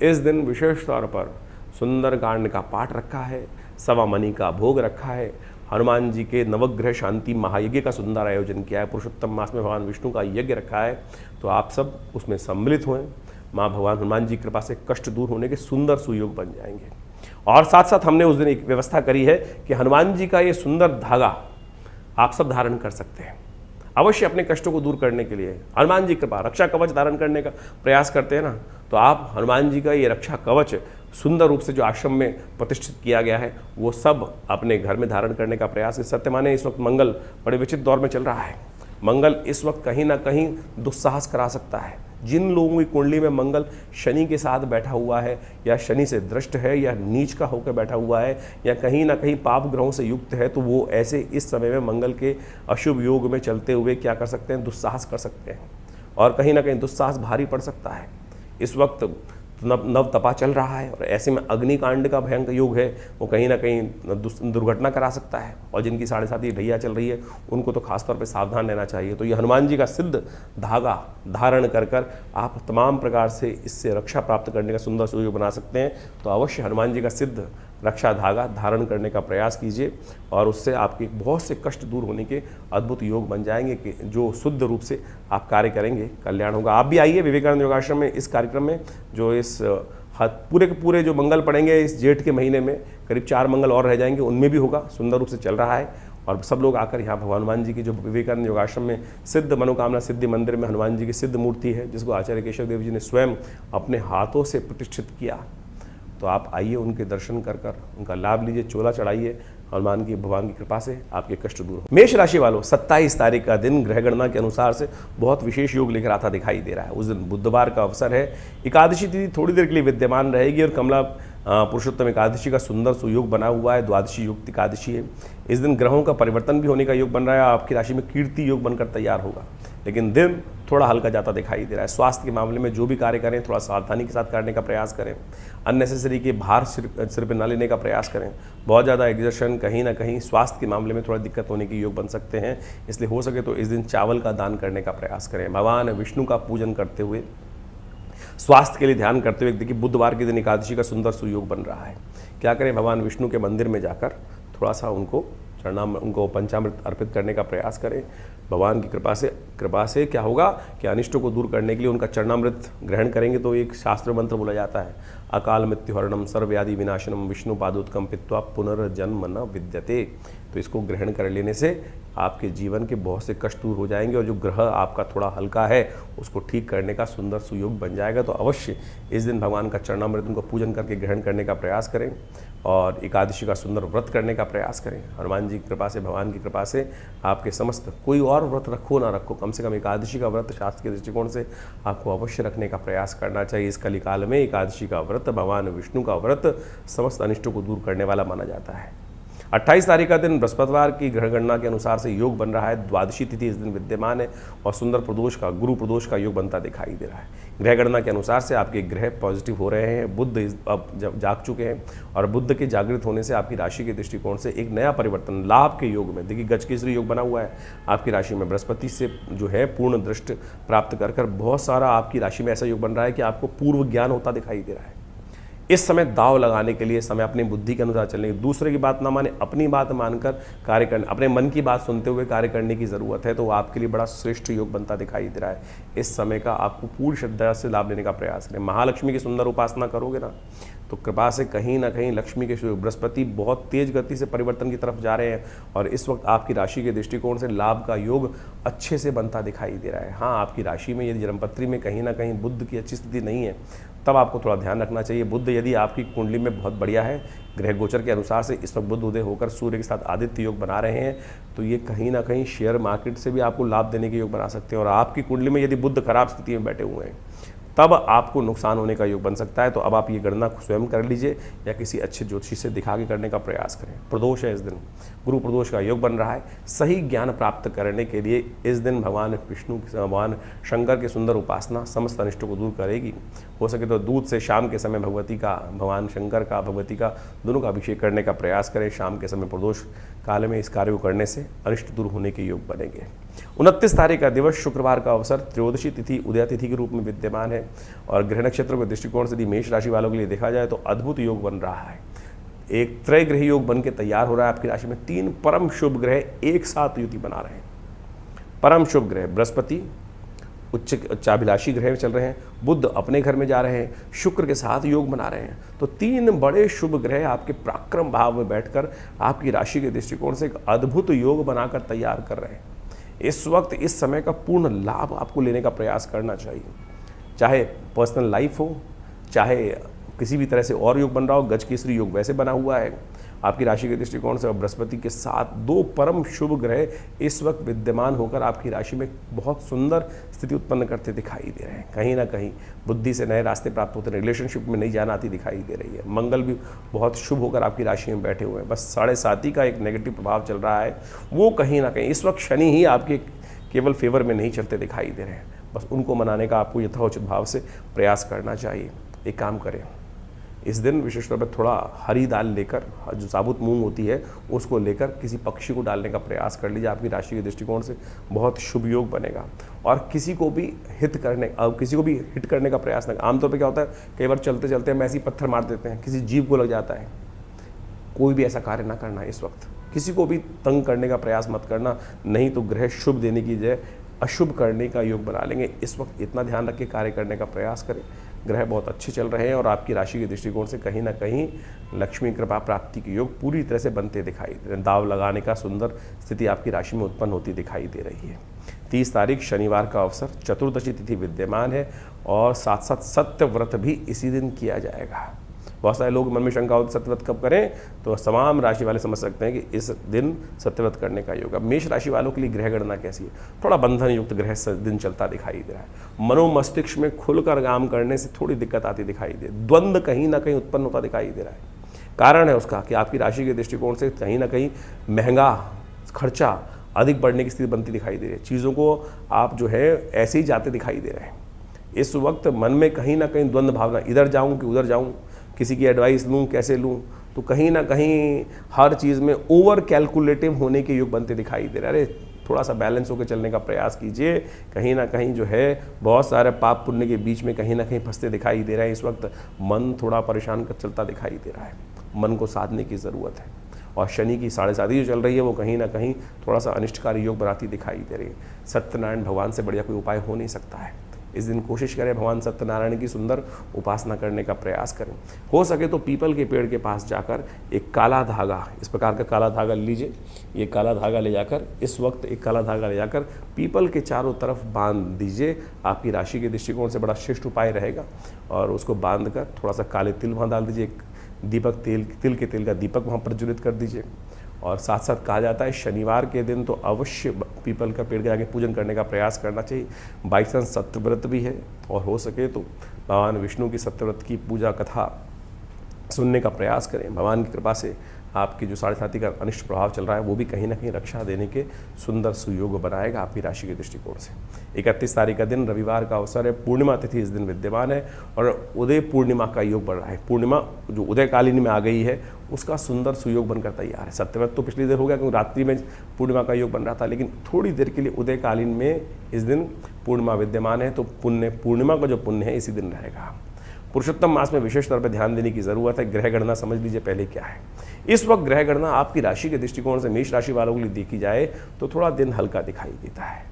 इस दिन विशेष तौर पर सुंदरकांड का पाठ रखा है, सवामनी का भोग रखा है, हनुमान जी के नवग्रह शांति महायज्ञ का सुंदर आयोजन किया है, पुरुषोत्तम मास में भगवान विष्णु का यज्ञ रखा है। तो आप सब उसमें सम्मिलित हुए, माँ भगवान हनुमान जी की कृपा से कष्ट दूर होने के सुंदर सुयोग बन जाएंगे। और साथ साथ हमने उस दिन एक व्यवस्था करी है कि हनुमान जी का ये सुंदर धागा आप सब धारण कर सकते हैं, अवश्य अपने कष्टों को दूर करने के लिए। हनुमान जी कृपा रक्षा कवच धारण करने का प्रयास करते हैं ना, तो आप हनुमान जी का ये रक्षा कवच सुंदर रूप से जो आश्रम में प्रतिष्ठित किया गया है वो सब अपने घर में धारण करने का प्रयास। सत्य माने इस वक्त मंगल बड़े विचित्र दौर में चल रहा है। मंगल इस वक्त कहीं ना कहीं दुस्साहस करा सकता है। जिन लोगों की कुंडली में मंगल शनि के साथ बैठा हुआ है या शनि से दृष्ट है या नीच का होकर बैठा हुआ है या कहीं ना कहीं पाप ग्रहों से युक्त है, तो वो ऐसे इस समय में मंगल के अशुभ योग में चलते हुए क्या कर सकते हैं, दुस्साहस कर सकते हैं और कहीं ना कहीं दुस्साहस भारी पड़ सकता है। इस वक्त नव तपा चल रहा है और ऐसे में अग्निकांड का भयंकर योग है, वो कहीं ना कहीं दुर्घटना करा सकता है। और जिनकी 7.5 ढैया चल रही है उनको तो खासतौर पे सावधान रहना चाहिए। तो ये हनुमान जी का सिद्ध धागा धारण कर कर आप तमाम प्रकार से इससे रक्षा प्राप्त करने का सुंदर सुयोग बना सकते हैं। तो अवश्य हनुमान जी का सिद्ध रक्षा धागा धारण करने का प्रयास कीजिए और उससे आपके बहुत से कष्ट दूर होने के अद्भुत योग बन जाएंगे कि जो शुद्ध रूप से आप कार्य करेंगे, कल्याण होगा। आप भी आइए विवेकानंद योगाश्रम में इस कार्यक्रम में, जो इस पूरे के पूरे जो मंगल पड़ेंगे इस जेठ के महीने में, करीब 4 मंगल और रह जाएंगे, उनमें भी होगा, सुंदर रूप से चल रहा है। और सब लोग आकर यहाँ भगवान हनुमान जी की जो विवेकानंद योगाश्रम में सिद्ध मनोकामना सिद्धि मंदिर में हनुमान जी की सिद्ध मूर्ति है, जिसको आचार्य केशव देव जी ने स्वयं अपने हाथों से प्रतिष्ठित किया, तो आप आइए उनके दर्शन कर कर उनका लाभ लीजिए, चोला चढ़ाइए, हनुमान की भगवान की कृपा से आपके कष्ट दूर हो। मेष राशि वालों, 27 तारीख का दिन ग्रह गणना के अनुसार से बहुत विशेष योग लेकर आता दिखाई दे रहा है। उस दिन बुधवार का अवसर है, एकादशी तिथि थोड़ी देर के लिए विद्यमान रहेगी और कमला पुरुषोत्तम एकादशी का सुंदर सुयोग बना हुआ है, द्वादशी युक्त एकादशी है। इस दिन ग्रहों का परिवर्तन भी होने का योग बन रहा है, आपकी राशि में कीर्ति योग बनकर तैयार होगा, लेकिन दिन थोड़ा हल्का जाता दिखाई दे रहा है। स्वास्थ्य के मामले में जो भी कार्य करें थोड़ा सावधानी के साथ करने का प्रयास करें, अननेसेसरी के भार सिर पर न लेने का प्रयास करें। बहुत ज़्यादा एग्जर्शन कहीं ना कहीं स्वास्थ्य के मामले में थोड़ा दिक्कत होने के योग बन सकते हैं, इसलिए हो सके तो इस दिन चावल का दान करने का प्रयास करें। भगवान विष्णु का पूजन करते हुए, स्वास्थ्य के लिए ध्यान करते हुए, देखिए बुधवार के दिन एकादशी का सुंदर सुयोग बन रहा है। क्या करें, भगवान विष्णु के मंदिर में जाकर थोड़ा सा उनको पंचामृत अर्पित करने का प्रयास करें। भगवान की कृपा से क्या होगा कि अनिष्टों को दूर करने के लिए उनका चरणामृत ग्रहण करेंगे तो एक शास्त्र मंत्र बोला जाता है, अकाल मृत्युहरणम सर्वव्याधि विनाशनम विष्णु पादोत्कम पित्वा पुनर्जन्म न विद्यते। तो इसको ग्रहण कर लेने से आपके जीवन के बहुत से कष्ट दूर हो जाएंगे और जो ग्रह आपका थोड़ा हल्का है उसको ठीक करने का सुंदर सुयोग बन जाएगा। तो अवश्य इस दिन भगवान का चरणामृत उनको पूजन करके ग्रहण करने का प्रयास करें और एकादशी का सुंदर व्रत करने का प्रयास करें। हनुमान जी की कृपा से, भगवान की कृपा से आपके समस्त, कोई और व्रत रखो ना रखो, कम से कम एकादशी का व्रत शास्त्र के दृष्टिकोण से आपको अवश्य रखने का प्रयास करना चाहिए। इस कलिकाल में एकादशी का व्रत, भगवान विष्णु का व्रत समस्त अनिष्टों को दूर करने वाला माना जाता है। 28 तारीख का दिन बृहस्पतिवार की ग्रह गणना के अनुसार से योग बन रहा है, द्वादशी तिथि इस दिन विद्यमान है और सुंदर प्रदोष का, गुरु प्रदोष का योग बनता दिखाई दे रहा है। ग्रह गणना के अनुसार से आपके ग्रह पॉजिटिव हो रहे हैं, बुध अब जब जाग चुके हैं और बुध के जागृत होने से आपकी राशि के दृष्टिकोण से एक नया परिवर्तन लाभ के योग में, देखिए गजकेसरी योग बना हुआ है आपकी राशि में, बृहस्पति से जो है पूर्ण दृष्टि प्राप्त कर बहुत सारा आपकी राशि में ऐसा योग बन रहा है कि आपको पूर्व ज्ञान होता दिखाई दे रहा है। इस समय दाव लगाने के लिए समय अपनी बुद्धि के अनुसार चलने की, दूसरे की बात ना माने, अपनी बात मानकर कार्य करने, अपने मन की बात सुनते हुए कार्य करने की ज़रूरत है, तो आपके लिए बड़ा श्रेष्ठ योग बनता दिखाई दे रहा है। इस समय का आपको पूरी श्रद्धा से लाभ लेने का प्रयास करें। महालक्ष्मी की सुंदर उपासना करोगे ना तो कृपा से कहीं ना कहीं लक्ष्मी के, बृहस्पति बहुत तेज गति से परिवर्तन की तरफ जा रहे हैं और इस वक्त आपकी राशि के दृष्टिकोण से लाभ का योग अच्छे से बनता दिखाई दे रहा है। हाँ, आपकी राशि में यदि जन्मपत्री में कहीं ना कहीं बुध की अच्छी स्थिति नहीं है तब आपको थोड़ा ध्यान रखना चाहिए। बुध यदि आपकी कुंडली में बहुत बढ़िया है, ग्रह गोचर के अनुसार से इस वक्त बुध उदय होकर सूर्य के साथ आदित्य योग बना रहे हैं, तो ये कहीं ना कहीं शेयर मार्केट से भी आपको लाभ देने के योग बना सकते हैं। और आपकी कुंडली में यदि बुध खराब स्थिति में बैठे हुए हैं तब आपको नुकसान होने का योग बन सकता है। तो अब आप ये गणना स्वयं कर लीजिए या किसी अच्छे ज्योतिषी से दिखा के करने का प्रयास करें। प्रदोष है इस दिन, गुरु प्रदोष का योग बन रहा है। सही ज्ञान प्राप्त करने के लिए इस दिन भगवान विष्णु, भगवान शंकर की सुंदर उपासना समस्त अनिष्टों को दूर करेगी। हो सके तो दूध से शाम के समय भगवती का, भगवान शंकर का, भगवती का दोनों का अभिषेक करने का प्रयास करें। शाम के समय प्रदोष काल में इस कार्य को करने से अनिष्ट दूर होने के योग बनेंगे। 29 तारीख का दिवस शुक्रवार का अवसर, त्रयोदशी तिथि उदया तिथि के रूप में विद्यमान है और ग्रह नक्षत्रों के दृष्टिकोण से यदि मेष राशि वालों के लिए देखा जाए तो अद्भुत योग बन रहा है। एक त्रय ग्रह योग बन के तैयार हो रहा है आपकी राशि में। 3 परम शुभ ग्रह एक साथ युति बना रहे हैं। परम शुभ ग्रह बृहस्पति उच्चाभिलाषी ग्रह चल रहे हैं, बुध अपने घर में जा रहे हैं, शुक्र के साथ योग बना रहे हैं। तो 3 बड़े शुभ ग्रह आपके पराक्रम भाव में बैठकर आपकी राशि के दृष्टिकोण से एक अद्भुत योग बनाकर तैयार कर रहे हैं। इस वक्त इस समय का पूर्ण लाभ आपको लेने का प्रयास करना चाहिए, चाहे पर्सनल लाइफ हो, चाहे किसी भी तरह से और योग बन रहा हो। गजकेसरी योग वैसे बना हुआ है आपकी राशि के दृष्टिकोण से और बृहस्पति के साथ 2 परम शुभ ग्रह इस वक्त विद्यमान होकर आपकी राशि में बहुत सुंदर स्थिति उत्पन्न करते दिखाई दे रहे हैं। कहीं ना कहीं बुद्धि से नए रास्ते प्राप्त होते हैं, रिलेशनशिप में नई जान आती दिखाई दे रही है। मंगल भी बहुत शुभ होकर आपकी राशि में बैठे हुए हैं। बस 7.5 का एक नेगेटिव प्रभाव चल रहा है, वो कहीं ना कहीं इस वक्त शनि ही आपके केवल फेवर में नहीं चलते दिखाई दे रहे हैं। बस उनको मनाने का आपको यथोचित भाव से प्रयास करना चाहिए। एक काम करें, इस दिन विशेष तौर पर थोड़ा हरी दाल लेकर, जो साबुत मूंग होती है उसको लेकर किसी पक्षी को डालने का प्रयास कर लीजिए। आपकी राशि के दृष्टिकोण से बहुत शुभ योग बनेगा। और किसी को भी हित करने का प्रयास न। आमतौर पर क्या होता है, कई बार चलते चलते हम ऐसे ही पत्थर मार देते हैं, किसी जीव को लग जाता है। कोई भी ऐसा कार्य ना करना है इस वक्त, किसी को भी तंग करने का प्रयास मत करना, नहीं तो ग्रह शुभ देने की जगह अशुभ करने का योग बना लेंगे। इस वक्त इतना ध्यान रख के कार्य करने का प्रयास करें। ग्रह बहुत अच्छे चल रहे हैं और आपकी राशि के दृष्टिकोण से कहीं ना कहीं लक्ष्मी कृपा प्राप्ति के योग पूरी तरह से बनते दिखाई दे रहे हैं। दाव लगाने का सुंदर स्थिति आपकी राशि में उत्पन्न होती दिखाई दे रही है। 30 तारीख शनिवार का अवसर, चतुर्दशी तिथि विद्यमान है और साथ साथ सत्य व्रत भी इसी दिन किया जाएगा। बहुत सारे लोग मन में शंका होती सत्यव्रत कब करें, तो तमाम राशि वाले समझ सकते हैं कि इस दिन सत्यव्रत करने का योग। मेष राशि वालों के लिए ग्रह गणना कैसी है, थोड़ा बंधन युक्त ग्रह दिन चलता दिखाई दे रहा है। मनोमस्तिष्क में खुलकर काम करने से थोड़ी दिक्कत आती दिखाई दे, द्वंद्व कहीं ना कहीं उत्पन्न होता दिखाई दे रहा है। कारण है उसका कि आपकी राशि के दृष्टिकोण से कहीं ना कहीं महंगा खर्चा अधिक बढ़ने की स्थिति बनती दिखाई दे रही है। चीज़ों को आप जो है ऐसे ही जाते दिखाई दे रहे हैं। इस वक्त मन में कहीं ना कहीं द्वंद्व भावना, इधर जाऊं कि उधर जाऊं, किसी की एडवाइस लूं कैसे लूं, तो कहीं ना कहीं हर चीज़ में ओवर कैलकुलेटिव होने के योग बनते दिखाई दे रहे हैं। अरे थोड़ा सा बैलेंस होकर चलने का प्रयास कीजिए। कहीं ना कहीं जो है बहुत सारे पाप पुण्य के बीच में कहीं ना कहीं फंसते दिखाई दे रहे हैं। इस वक्त मन थोड़ा परेशान कर चलता दिखाई दे रहा है, मन को साधने की ज़रूरत है। और शनि की 7.5 जो चल रही है वो कहीं ना कहीं थोड़ा सा अनिष्टकारी योग बनाती दिखाई दे रही है। सत्यनारायण भगवान से बढ़िया कोई उपाय हो नहीं सकता है। इस दिन कोशिश करें भगवान सत्यनारायण की सुंदर उपासना करने का प्रयास करें। हो सके तो पीपल के पेड़ के पास जाकर एक काला धागा, इस प्रकार का काला धागा लीजिए। ये काला धागा ले जाकर इस वक्त एक काला धागा ले जाकर पीपल के चारों तरफ बांध दीजिए। आपकी राशि के दृष्टिकोण से बड़ा श्रेष्ठ उपाय रहेगा। और उसको बांध कर थोड़ा सा काले तिल वहाँ डाल दीजिए, दीपक तिल के तेल का दीपक वहाँ प्रज्वलित कर दीजिए। और साथ साथ कहा जाता है शनिवार के दिन तो अवश्य पीपल का पेड़ के आगे पूजन करने का प्रयास करना चाहिए। बाई चांस सत्यव्रत भी है और हो सके तो भगवान विष्णु की सत्यव्रत की पूजा कथा सुनने का प्रयास करें। भगवान की कृपा से आपकी जो साढ़े साथी का अनिष्ट प्रभाव चल रहा है वो भी कहीं ना कहीं रक्षा देने के सुंदर सुयोग बनाएगा आपकी राशि के दृष्टिकोण से। 31 तारीख का दिन रविवार का अवसर है, पूर्णिमा तिथि इस दिन विद्यमान है और उदय पूर्णिमा का योग बन रहा है। पूर्णिमा जो उदयकालीन में आ गई है उसका सुंदर सुयोग बनकर तैयार है। सत्यवत तो पिछली देर हो गया क्योंकि रात्रि में पूर्णिमा का योग बन रहा था, लेकिन थोड़ी देर के लिए उदयकालीन में इस दिन पूर्णिमा विद्यमान है, तो पुण्य पूर्णिमा का जो पुण्य है इसी दिन रहेगा। पुरुषोत्तम मास में विशेष तौर पर ध्यान देने की जरूरत है। ग्रह गणना समझ लीजिए पहले क्या है। इस वक्त ग्रह गणना आपकी राशि के दृष्टिकोण से मेष राशि वालों के लिए देखी जाए तो थोड़ा दिन हल्का दिखाई देता है।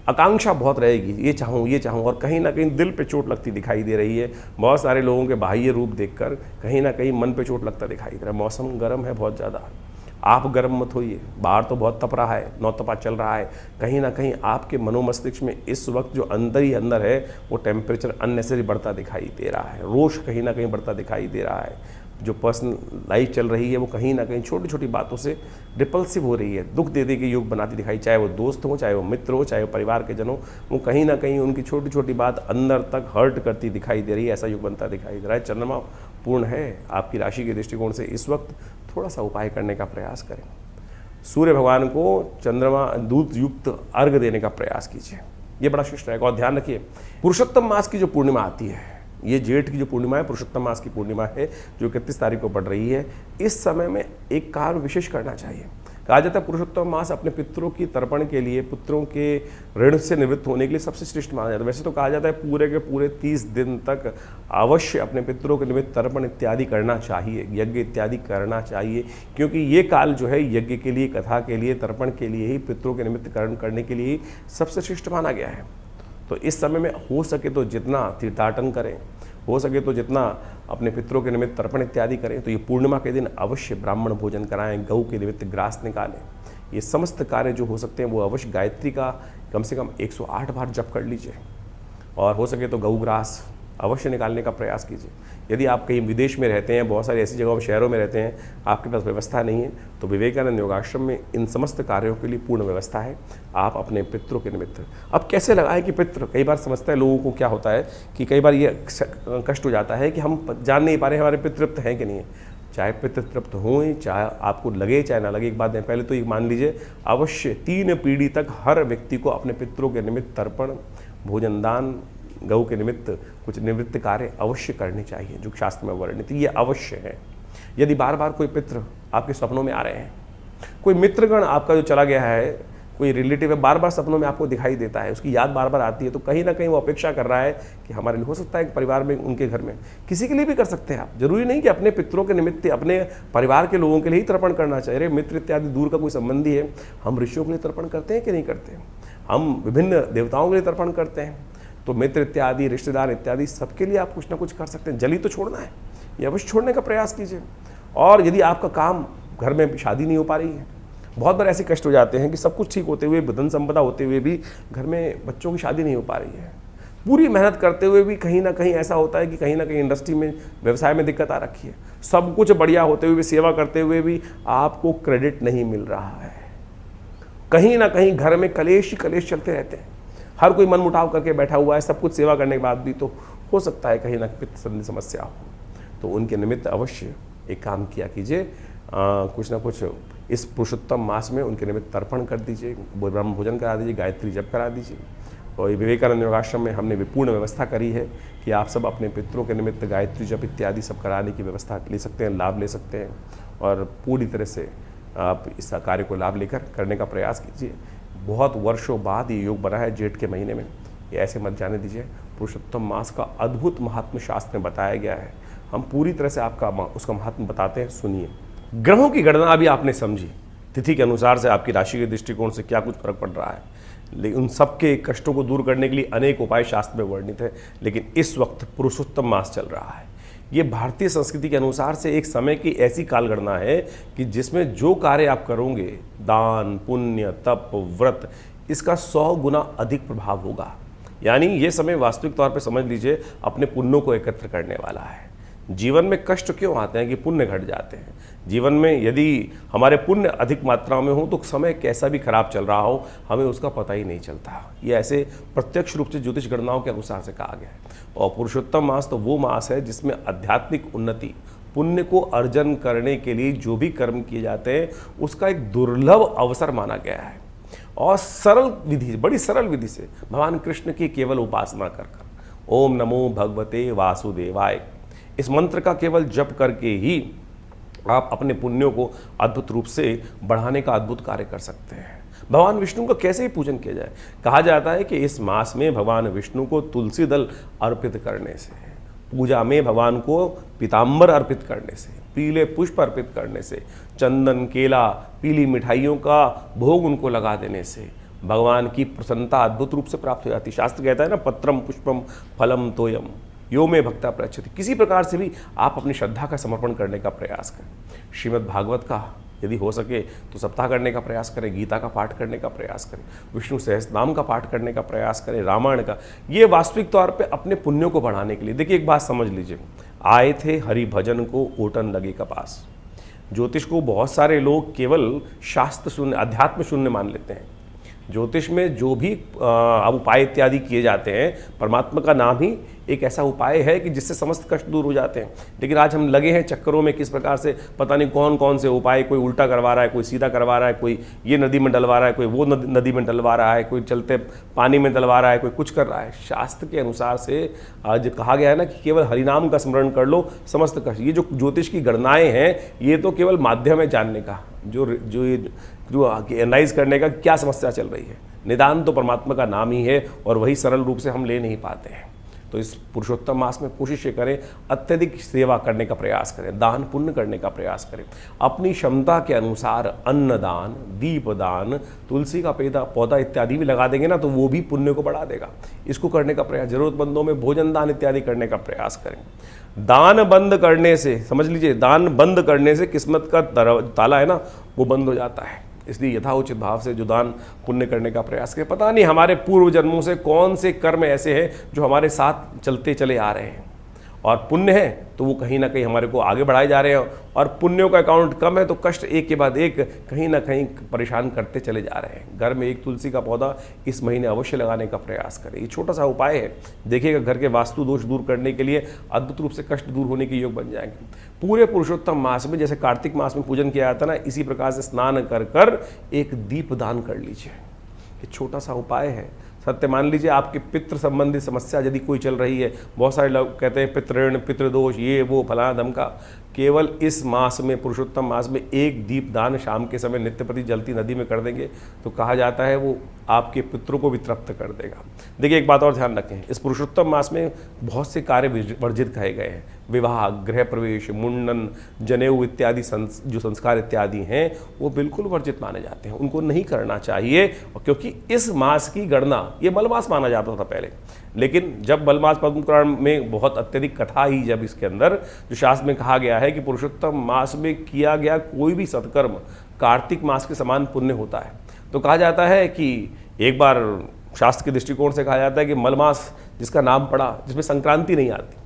आकांक्षा बहुत रहेगी, ये चाहूँ, और कहीं ना कहीं दिल पे चोट लगती दिखाई दे रही है। बहुत सारे लोगों के बाह्य रूप देखकर कहीं ना कहीं मन पे चोट लगता दिखाई दे रहा है। मौसम गर्म है बहुत ज़्यादा, आप गर्म मत होइए। बाहर तो बहुत तप रहा है, नौतपा चल रहा है। कहीं ना कहीं आपके मनोमस्तिष्क में इस वक्त जो अंदर ही अंदर है वो टेम्परेचर अननेसेसरी बढ़ता दिखाई दे रहा है। रोष कहीं ना कहीं बढ़ता दिखाई दे रहा है। जो पर्सनल लाइफ चल रही है वो कहीं ना कहीं छोटी छोटी बातों से रिपल्सिव हो रही है, दुख दे के योग बनाती दिखाई, चाहे वो दोस्त हो, चाहे वो मित्र हो, चाहे वो परिवार के जन हो, वो कहीं ना कहीं उनकी छोटी छोटी बात अंदर तक हर्ट करती दिखाई दे रही है। ऐसा योग बनता दिखाई दे रहा है। चंद्रमा पूर्ण है आपकी राशि के दृष्टिकोण से, इस वक्त थोड़ा सा उपाय करने का प्रयास करें। सूर्य भगवान को चंद्रमा दूध युक्त अर्घ देने का प्रयास कीजिए, ये बड़ा शिष्ट रहेगा। और ध्यान रखिए पुरुषोत्तम मास की जो पूर्णिमा आती है, ये जेठ की जो पूर्णिमा है पुरुषोत्तम मास की पूर्णिमा है जो 31 तारीख को पड़ रही है, इस समय में एक कार्य विशेष करना चाहिए। कहा जाता है पुरुषोत्तम मास अपने पितरों की तर्पण के लिए, पुत्रों के ऋण से निवृत्त होने के लिए सबसे श्रेष्ठ माना जाता है। वैसे तो कहा जाता है पूरे के पूरे 30 दिन तक अवश्य अपने पितरों के निमित्त तर्पण इत्यादि करना चाहिए, यज्ञ इत्यादि करना चाहिए, क्योंकि ये काल जो है यज्ञ के लिए, कथा के लिए, तर्पण के लिए ही, पितरों के निमित्त करण करने के लिए सबसे श्रेष्ठ माना गया है। तो इस समय में हो सके तो जितना तीर्थाटन करें, हो सके तो जितना अपने पितरों के निमित्त तर्पण इत्यादि करें, तो ये पूर्णिमा के दिन अवश्य ब्राह्मण भोजन कराएं, गऊ के निमित्त ग्रास निकालें। ये समस्त कार्य जो हो सकते हैं वो अवश्य गायत्री का कम से कम 108 बार जप कर लीजिए, और हो सके तो गऊ ग्रास अवश्य निकालने का प्रयास कीजिए। यदि आप कहीं विदेश में रहते हैं, बहुत सारी ऐसी जगहों शहरों में रहते हैं, आपके पास व्यवस्था नहीं है, तो विवेकानंद योगाश्रम में इन समस्त कार्यों के लिए पूर्ण व्यवस्था है। आप अपने पितरों के निमित्त अब कैसे लगाएं कि पितृ, कई बार समझता है लोगों को क्या होता है कि कई बार ये कष्ट हो जाता है कि हम जान नहीं पा रहे हमारे पितृ तृप्त हैं कि नहीं है। चाहे पितृ तृप्त हों, चाहे आपको लगे चाहे ना लगे, एक बात है, पहले तो ये मान लीजिए अवश्य 3 पीढ़ी तक हर व्यक्ति को अपने पितरों के निमित्त तर्पण, भोजन दान, गऊ के निमित्त कुछ निवृत्त कार्य अवश्य करने चाहिए, जो शास्त्र में वर्णित ये अवश्य है। यदि बार बार कोई पितृ आपके सपनों में आ रहे हैं, कोई मित्रगण आपका जो चला गया है, कोई रिलेटिव है, बार बार सपनों में आपको दिखाई देता है, उसकी याद बार बार आती है, तो कहीं ना कहीं वो अपेक्षा कर रहा है कि हमारे लिए हो सकता है परिवार में, उनके घर में, किसी के लिए भी कर सकते हैं आप। जरूरी नहीं कि अपने पितरों के निमित्त अपने परिवार के लोगों के लिए ही तर्पण करना चाहिए। अरे मित्र इत्यादि दूर का कोई संबंधी है, हम ऋषियों के लिए तर्पण करते हैं कि नहीं करते, हम विभिन्न देवताओं के लिए तर्पण करते हैं, तो मित्र इत्यादि, रिश्तेदार इत्यादि सबके लिए आप कुछ ना कुछ कर सकते हैं। जली तो छोड़ना है, ये अवश्य छोड़ने का प्रयास कीजिए। और यदि आपका काम, घर में शादी नहीं हो पा रही है, बहुत बार ऐसे कष्ट हो जाते हैं कि सब कुछ ठीक होते हुए, धन संपदा होते हुए भी घर में बच्चों की शादी नहीं हो पा रही है, पूरी मेहनत करते हुए भी कहीं ना कहीं ऐसा होता है कि कहीं ना कहीं इंडस्ट्री में, व्यवसाय में दिक्कत आ रखी है, सब कुछ बढ़िया होते हुए भी, सेवा करते हुए भी आपको क्रेडिट नहीं मिल रहा है। कहीं ना कहीं घर में कलेश ही कलेश चलते रहते हैं, हर कोई मन मुटाव करके बैठा हुआ है, सब कुछ सेवा करने के बाद भी तो हो सकता है कहीं ना पित्त संबंधी समस्या हो। तो उनके निमित्त अवश्य एक काम किया कीजिए, कुछ ना कुछ इस पुरुषोत्तम मास में उनके निमित्त तर्पण कर दीजिए, ब्रह्म भोजन करा दीजिए, गायत्री जप करा दीजिए। और विवेकानंद योगाश्रम में हमने पूर्ण व्यवस्था करी है कि आप सब अपने पितरों के निमित्त गायत्री जप इत्यादि सब कराने की व्यवस्था ले सकते हैं, लाभ ले सकते हैं, और पूरी तरह से आप इस कार्य को लाभ लेकर करने का प्रयास कीजिए। बहुत वर्षों बाद ये योग बना है जेठ के महीने में, ये ऐसे मत जाने दीजिए। पुरुषोत्तम मास का अद्भुत महात्म्य शास्त्र में बताया गया है, हम पूरी तरह से आपका उसका महात्म्य बताते हैं, सुनिए। ग्रहों की गणना अभी आपने समझी, तिथि के अनुसार से आपकी राशि के दृष्टिकोण से क्या कुछ फर्क पड़ रहा है, लेकिन उन सबके कष्टों को दूर करने के लिए अनेक उपाय शास्त्र में वर्णित है। लेकिन इस वक्त पुरुषोत्तम मास चल रहा है, ये भारतीय संस्कृति के अनुसार से एक समय की ऐसी कालगणना है कि जिसमें जो कार्य आप करोगे, दान, पुण्य, तप, व्रत, इसका 100 गुना अधिक प्रभाव होगा। यानी ये समय वास्तविक तौर पे समझ लीजिए अपने पुण्यों को एकत्र करने वाला है। जीवन में कष्ट क्यों आते हैं कि पुण्य घट जाते हैं। जीवन में यदि हमारे पुण्य अधिक मात्रा में हो तो समय कैसा भी खराब चल रहा हो हमें उसका पता ही नहीं चलता। ये ऐसे प्रत्यक्ष रूप से ज्योतिष गणनाओं के अनुसार से कहा गया है। और पुरुषोत्तम मास तो वो मास है जिसमें आध्यात्मिक उन्नति पुण्य को अर्जन करने के लिए जो भी कर्म किए जाते हैं उसका एक दुर्लभ अवसर माना गया है। और सरल विधि, बड़ी सरल विधि से भगवान कृष्ण की केवल उपासना कर ओम नमो भगवते वासुदेवाय, इस मंत्र का केवल जप करके ही आप अपने पुण्यों को अद्भुत रूप से बढ़ाने का अद्भुत कार्य कर सकते हैं। भगवान विष्णु का कैसे ही पूजन किया जाए? कहा जाता है कि इस मास में भगवान विष्णु को तुलसी दल अर्पित करने से, पूजा में भगवान को पीताम्बर अर्पित करने से, पीले पुष्प अर्पित करने से, चंदन, केला, पीली मिठाइयों का भोग उनको लगा देने से भगवान की प्रसन्नता अद्भुत रूप से प्राप्त हो जाती है। शास्त्र कहता है ना, पत्रम पुष्पम फलम तोयम यो में भक्ता प्रयच्छति। किसी प्रकार से भी आप अपनी श्रद्धा का समर्पण करने का प्रयास करें। श्रीमद् भागवत का यदि हो सके तो सप्ताह करने का प्रयास करें, गीता का पाठ करने का प्रयास करें, विष्णु सहस्त्रनाम का पाठ करने का प्रयास करें, रामायण का। ये वास्तविक तौर पे अपने पुण्यों को बढ़ाने के लिए। देखिए, एक बात समझ लीजिए, आए थे हरि भजन को ओटन लगे कपास। ज्योतिष को बहुत सारे लोग केवल शास्त्र शून्य, अध्यात्म शून्य मान लेते हैं। ज्योतिष में जो भी उपाय इत्यादि किए जाते हैं, परमात्मा का नाम ही एक ऐसा उपाय है कि जिससे समस्त कष्ट दूर हो जाते हैं। लेकिन आज हम लगे हैं चक्करों में, किस प्रकार से पता नहीं कौन कौन से उपाय, कोई उल्टा करवा रहा है, कोई सीधा करवा रहा है, कोई ये नदी में डलवा रहा है, कोई वो नदी में डलवा रहा है, कोई चलते पानी में डलवा रहा है, कोई कुछ कर रहा है। शास्त्र के अनुसार से आज कहा गया है ना कि केवल हरिनाम का स्मरण कर लो, समस्त कष्ट। ये जो ज्योतिष की गणनाएं हैं, ये तो केवल माध्यम है जानने का, जो एनालाइज करने का क्या समस्या चल रही है। निदान तो परमात्मा का नाम ही है और वही सरल रूप से हम ले नहीं पाते हैं। तो इस पुरुषोत्तम मास में कोशिश ये करें, अत्यधिक सेवा करने का प्रयास करें, दान पुण्य करने का प्रयास करें, अपनी क्षमता के अनुसार अन्नदान, दीपदान, तुलसी का पौधा इत्यादि भी लगा देंगे ना तो वो भी पुण्य को बढ़ा देगा। इसको करने का प्रयास, जरूरतमंदों में भोजन दान इत्यादि करने का प्रयास करें। दान बंद करने से, समझ लीजिए, दान बंद करने से किस्मत का ताला है ना वो बंद हो जाता है। इसलिए यथाउचित भाव से जो दान पुण्य करने का प्रयास करें। पता नहीं हमारे पूर्व जन्मों से कौन से कर्म ऐसे हैं जो हमारे साथ चलते चले आ रहे हैं, और पुण्य है तो वो कहीं ना कहीं हमारे को आगे बढ़ाए जा रहे हैं, और पुण्यों का अकाउंट कम है तो कष्ट एक के बाद एक कहीं ना कहीं परेशान करते चले जा रहे हैं। घर में एक तुलसी का पौधा इस महीने अवश्य लगाने का प्रयास करें। ये छोटा सा उपाय है, देखिएगा घर के वास्तु दोष दूर करने के लिए अद्भुत रूप से कष्ट दूर होने के योग बन जाएंगे। पूरे पुरुषोत्तम मास में, जैसे कार्तिक मास में पूजन किया जाता है ना, इसी प्रकार से स्नान कर कर एक दीप दान कर लीजिए। ये छोटा सा उपाय है। सत्य मान लीजिए, आपके पितृ संबंधी समस्या यदि कोई चल रही है, बहुत सारे लोग कहते हैं पितृण, पितृदोष, ये वो फलाना धमका, केवल इस मास में, पुरुषोत्तम मास में एक दीप दान शाम के समय नित्य प्रति जलती नदी में कर देंगे तो कहा जाता है वो आपके पितरों को भी तृप्त कर देगा। देखिए, एक बात और ध्यान रखें, इस पुरुषोत्तम मास में बहुत से कार्य वर्जित कहे गए हैं। विवाह, गृह प्रवेश, मुंडन, जनेऊ इत्यादि जो संस्कार इत्यादि हैं वो बिल्कुल वर्जित माने जाते हैं, उनको नहीं करना चाहिए। क्योंकि इस मास की गणना, ये मलमास माना जाता था पहले, लेकिन जब मलमास पद्म पुराण में बहुत अत्यधिक कथा ही, जब इसके अंदर जो शास्त्र में कहा गया है कि पुरुषोत्तम मास में किया गया कोई भी सत्कर्म कार्तिक मास के समान पुण्य होता है, तो कहा जाता है कि एक बार शास्त्र के दृष्टिकोण से कहा जाता है कि मलमास जिसका नाम पड़ा, जिसमें संक्रांति नहीं आती,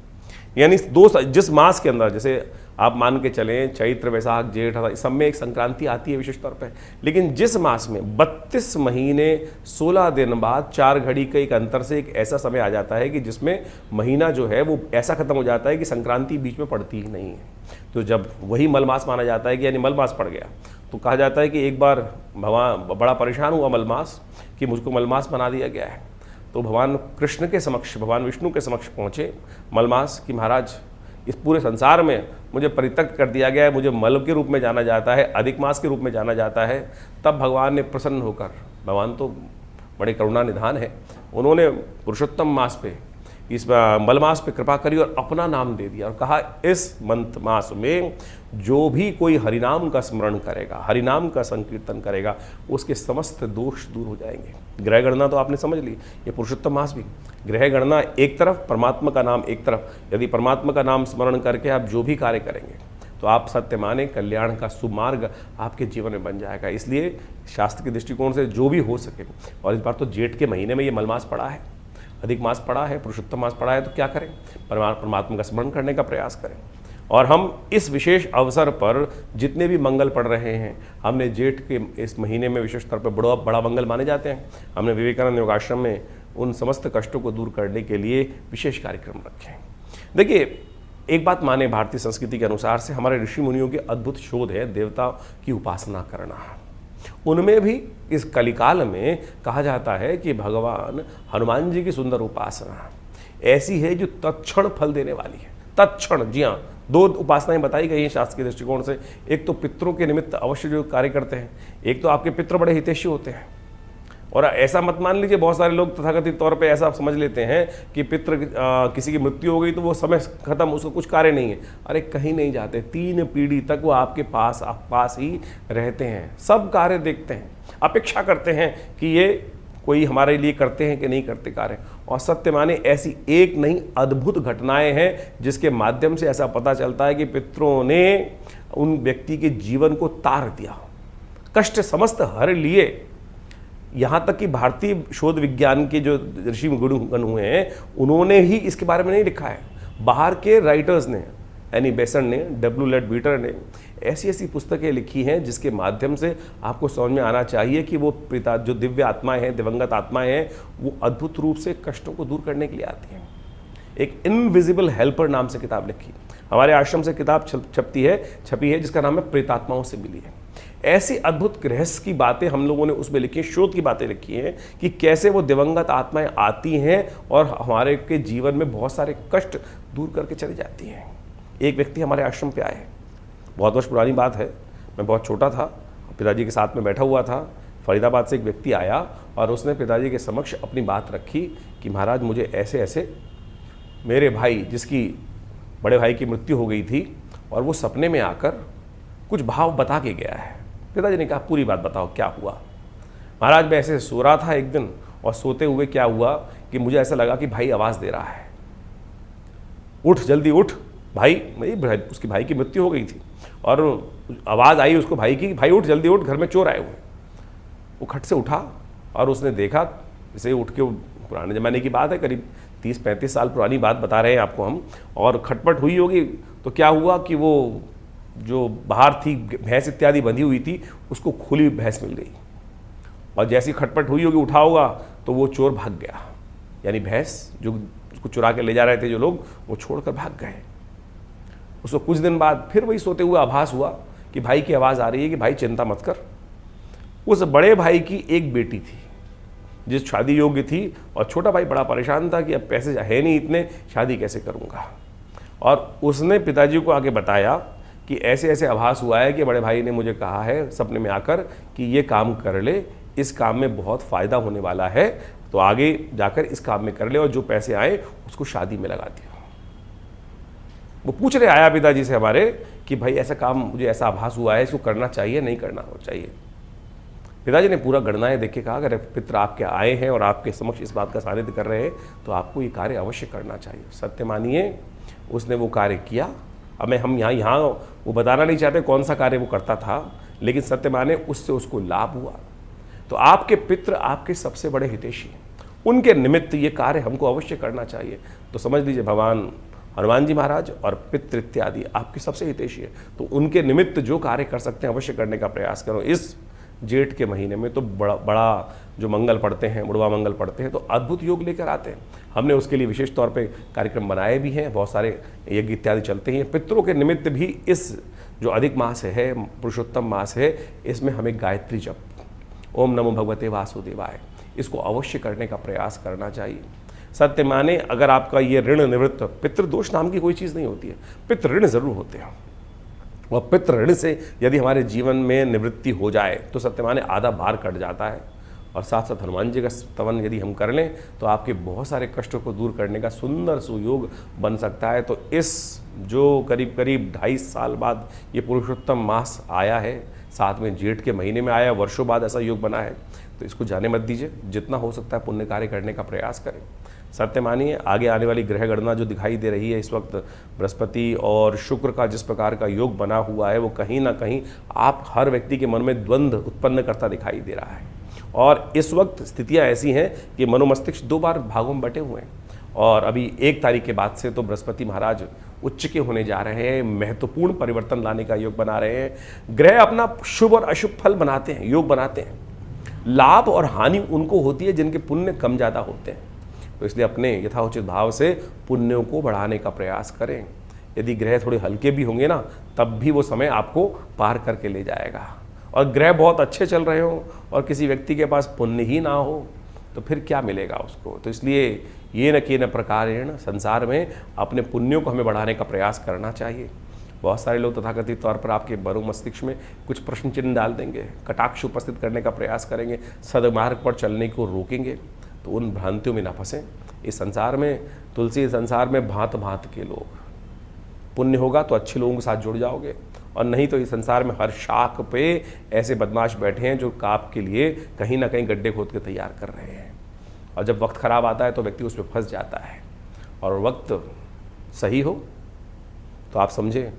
यानी जिस मास के अंदर, जैसे आप मान के चलें चैत्र, वैशाख, जेठ, इस सब में एक संक्रांति आती है विशेष तौर पे, लेकिन जिस मास में 32 महीने 16 दिन बाद 4 घड़ी के एक अंतर से एक ऐसा समय आ जाता है कि जिसमें महीना जो है वो ऐसा खत्म हो जाता है कि संक्रांति बीच में पड़ती ही नहीं है। तो जब वही मलमास माना जाता है कि यानी मलमास पड़ गया, तो कहा जाता है कि एक बार भगवान बड़ा परेशान हुआ मलमास कि मुझको मलमास बना दिया गया है। तो भगवान कृष्ण के समक्ष, भगवान विष्णु के समक्ष पहुँचे मलमास कि महाराज, इस पूरे संसार में मुझे परित्यक्त कर दिया गया है, मुझे मल के रूप में जाना जाता है, अधिक मास के रूप में जाना जाता है। तब भगवान ने प्रसन्न होकर, भगवान तो बड़े करुणा निधान है, उन्होंने पुरुषोत्तम मास पे, इस मलमास पे कृपा करी और अपना नाम दे दिया और कहा इस मंथ मास में जो भी कोई हरिनाम का स्मरण करेगा, हरिनाम का संकीर्तन करेगा, उसके समस्त दोष दूर हो जाएंगे। ग्रह गणना तो आपने समझ ली, ये पुरुषोत्तम मास भी ग्रह गणना एक तरफ, परमात्मा का नाम एक तरफ। यदि परमात्मा का नाम स्मरण करके आप जो भी कार्य करेंगे तो आप सत्य माने कल्याण का सुमार्ग आपके जीवन में बन जाएगा। इसलिए शास्त्र के दृष्टिकोण से जो भी हो सके, और इस बार तो जेठ के महीने में ये मलमास पड़ा है, अधिक मास पड़ा है, पुरुषोत्तम मास पड़ा है, तो क्या करें, परमात्मा का स्मरण करने का प्रयास करें। और हम इस विशेष अवसर पर जितने भी मंगल पढ़ रहे हैं, हमने जेठ के इस महीने में विशेष तौर पर बड़ा मंगल माने जाते हैं। हमने विवेकानंद योगाश्रम में उन समस्त कष्टों को दूर करने के लिए विशेष कार्यक्रम रखे हैं। देखिए, एक बात माने भारतीय संस्कृति के अनुसार से हमारे ऋषि मुनियों के अद्भुत शोध है देवता की उपासना करना। उनमें भी इस कलिकाल में कहा जाता है कि भगवान हनुमान जी की सुंदर उपासना ऐसी है जो तत्क्षण फल देने वाली है। तत्क्षण, जी हाँ, दो उपासनाएं बताई गई हैं शास्त्र के दृष्टिकोण से। एक तो पितरों के निमित्त अवश्य जो कार्य करते हैं, एक तो आपके पितृ बड़े हितैषी होते हैं। और ऐसा मत मान लीजिए, बहुत सारे लोग तथाकथित तौर पे ऐसा समझ लेते हैं कि पितृ किसी की मृत्यु हो गई तो वो समय खत्म, उसको कुछ कार्य नहीं है। अरे कहीं नहीं जाते, 3 पीढ़ी तक वो आपके पास ही रहते हैं, सब कार्य देखते हैं, अपेक्षा करते हैं कि ये कोई हमारे लिए करते हैं कि नहीं करते कार्य। और सत्य माने ऐसी एक नहीं अद्भुत घटनाएं हैं जिसके माध्यम से ऐसा पता चलता है कि पितरों ने उन व्यक्ति के जीवन को तार दिया, कष्ट समस्त हर लिए। यहाँ तक कि भारतीय शोध विज्ञान के जो ऋषि गण हुए हैं उन्होंने ही इसके बारे में नहीं लिखा है, बाहर के राइटर्स ने, एनी बेसन ने, डब्ल्यू लेडबीटर ने ऐसी ऐसी पुस्तकें लिखी हैं जिसके माध्यम से आपको समझ में आना चाहिए कि वो पिता जो दिव्य आत्माएं हैं, दिवंगत आत्माएं हैं, वो अद्भुत रूप से कष्टों को दूर करने के लिए आती हैं। एक इनविजिबल हेल्पर नाम से किताब लिखी, हमारे आश्रम से किताब छपी है जिसका नाम है प्रेतात्माओं से मिली है। ऐसी अद्भुत रहस्य की बातें हम लोगों ने उसमें लिखी हैं, शोध की बातें लिखी हैं कि कैसे वो दिवंगत आत्माएं आती हैं और हमारे के जीवन में बहुत सारे कष्ट दूर करके चली जाती हैं। एक व्यक्ति हमारे आश्रम पे आए, बहुत वर्ष पुरानी बात है, मैं बहुत छोटा था, पिताजी के साथ में बैठा हुआ था। फरीदाबाद से एक व्यक्ति आया और उसने पिताजी के समक्ष अपनी बात रखी कि महाराज मुझे ऐसे ऐसे मेरे भाई, जिसकी बड़े भाई की मृत्यु हो गई थी, और वो सपने में आकर कुछ भाव बता के गया है। पिताजी ने कहा पूरी बात बताओ क्या हुआ। महाराज मैं ऐसे सो रहा था एक दिन, और सोते हुए क्या हुआ कि मुझे ऐसा लगा कि भाई आवाज़ दे रहा है, उठ जल्दी उठ भाई। उसकी भाई की मृत्यु हो गई थी और आवाज़ आई उसको भाई की, भाई उठ जल्दी उठ, घर में चोर आए हुए। वो खट से उठा और उसने देखा, इसे उठ के, पुराने ज़माने की बात है, करीब 30-35 साल पुरानी बात बता रहे हैं आपको हम, और खटपट हुई होगी। तो क्या हुआ कि वो जो बाहर थी भैंस इत्यादि बंधी हुई थी, उसको खुली भैंस मिल गई, और जैसी खटपट हुई होगी, उठा होगा, तो वो चोर भाग गया। यानी भैंस जो उसको चुरा के ले जा रहे थे जो लोग, वो छोड़कर भाग गए। उसको कुछ दिन बाद फिर वही सोते हुए आभास हुआ कि भाई की आवाज़ आ रही है कि भाई चिंता मत कर। उस बड़े भाई की एक बेटी थी जिस शादी योग्य थी, और छोटा भाई बड़ा परेशान था कि अब पैसे है नहीं इतने, शादी कैसे करूँगा। और उसने पिताजी को आके बताया कि ऐसे ऐसे आभास हुआ है कि बड़े भाई ने मुझे कहा है सपने में आकर कि ये काम कर ले, इस काम में बहुत फ़ायदा होने वाला है, तो आगे जाकर इस काम में कर ले, और जो पैसे आए उसको शादी में लगा दिया। वो पूछ रहे आया पिताजी से हमारे कि भाई ऐसा काम, मुझे ऐसा आभास हुआ है, इसको करना चाहिए नहीं करना चाहिए। पिताजी ने पूरा गणनाएं देख के कहा अगर पितर आपके आए हैं और आपके समक्ष इस बात का सानिध्य कर रहे हैं तो आपको ये कार्य अवश्य करना चाहिए। सत्य मानिए उसने वो कार्य किया। अब हम यहाँ वो बताना नहीं चाहते कौन सा कार्य वो करता था, लेकिन सत्य माने उससे उसको लाभ हुआ। तो आपके पितृ आपके सबसे बड़े हितैषी हैं, उनके निमित्त ये कार्य हमको अवश्य करना चाहिए। तो समझ लीजिए भगवान हनुमान जी महाराज और पितृ इत्यादि आपके सबसे हितैषी है, तो उनके निमित्त जो कार्य कर सकते हैं अवश्य करने का प्रयास करो। इस जेठ के महीने में तो बड़ा जो मंगल पढ़ते हैं, मुड़वा मंगल पढ़ते हैं, तो अद्भुत योग लेकर आते हैं। हमने उसके लिए विशेष तौर पे कार्यक्रम बनाए भी हैं, बहुत सारे यज्ञ इत्यादि चलते हैं। पितरों के निमित्त भी इस जो अधिक मास है, पुरुषोत्तम मास है, इसमें हमें गायत्री जप, ओम नमो भगवते वासुदेवाय, इसको अवश्य करने का प्रयास करना चाहिए। सत्य माने अगर आपका ये ऋण निवृत्त, पितृदोष नाम की कोई चीज़ नहीं होती है, पितृ ऋण जरूर होते हैं, और पितृ ऋण से यदि हमारे जीवन में निवृत्ति हो जाए तो सत्य माने आधा भार कट जाता है। और साथ साथ हनुमान जी का स्तवन यदि हम कर लें तो आपके बहुत सारे कष्टों को दूर करने का सुंदर सुयोग बन सकता है। तो इस जो करीब करीब 2.5 साल बाद ये पुरुषोत्तम मास आया है, साथ में जेठ के महीने में आया, वर्षों बाद ऐसा योग बना है, तो इसको जाने मत दीजिए। जितना हो सकता है पुण्य कार्य करने का प्रयास करें। सत्य मानिए आगे आने वाली ग्रह गणना जो दिखाई दे रही है इस वक्त, बृहस्पति और शुक्र का जिस प्रकार का योग बना हुआ है, वो कहीं ना कहीं आप हर व्यक्ति के मन में द्वंद्व उत्पन्न करता दिखाई दे रहा है। और इस वक्त स्थितियां ऐसी हैं कि मनोमस्तिष्क 2 बार भागों में बटे हुए हैं, और अभी 1 तारीख के बाद से तो बृहस्पति महाराज उच्च के होने जा रहे हैं, महत्वपूर्ण परिवर्तन लाने का योग बना रहे हैं। ग्रह अपना शुभ और अशुभ फल बनाते हैं, योग बनाते हैं। लाभ और हानि उनको होती है जिनके पुण्य कम ज़्यादा होते हैं। तो इसलिए अपने यथाउचित भाव से पुण्यों को बढ़ाने का प्रयास करें। यदि ग्रह थोड़े हल्के भी होंगे ना, तब भी वो समय आपको पार करके ले जाएगा। और ग्रह बहुत अच्छे चल रहे हो और किसी व्यक्ति के पास पुण्य ही ना हो तो फिर क्या मिलेगा उसको। तो इसलिए ये न कि न प्रकारेण संसार में अपने पुण्यों को हमें बढ़ाने का प्रयास करना चाहिए। बहुत सारे लोग तथाकथित तौर पर आपके बरू मस्तिष्क में कुछ प्रश्न चिन्ह डाल देंगे, कटाक्ष उपस्थित करने का प्रयास करेंगे, सदमार्ग पर चलने को रोकेंगे, तो उन भ्रांतियों में ना फंसें। इस संसार में, तुलसी संसार में भांत भांत के लोग, पुण्य होगा तो अच्छे लोगों के साथ जुड़ जाओगे, और नहीं तो इस संसार में हर शाख पे ऐसे बदमाश बैठे हैं जो आपके लिए कहीं ना कहीं गड्ढे खोद के तैयार कर रहे हैं। और जब वक्त खराब आता है तो व्यक्ति उस पर फंस जाता है। और वक्त सही हो तो आप समझे,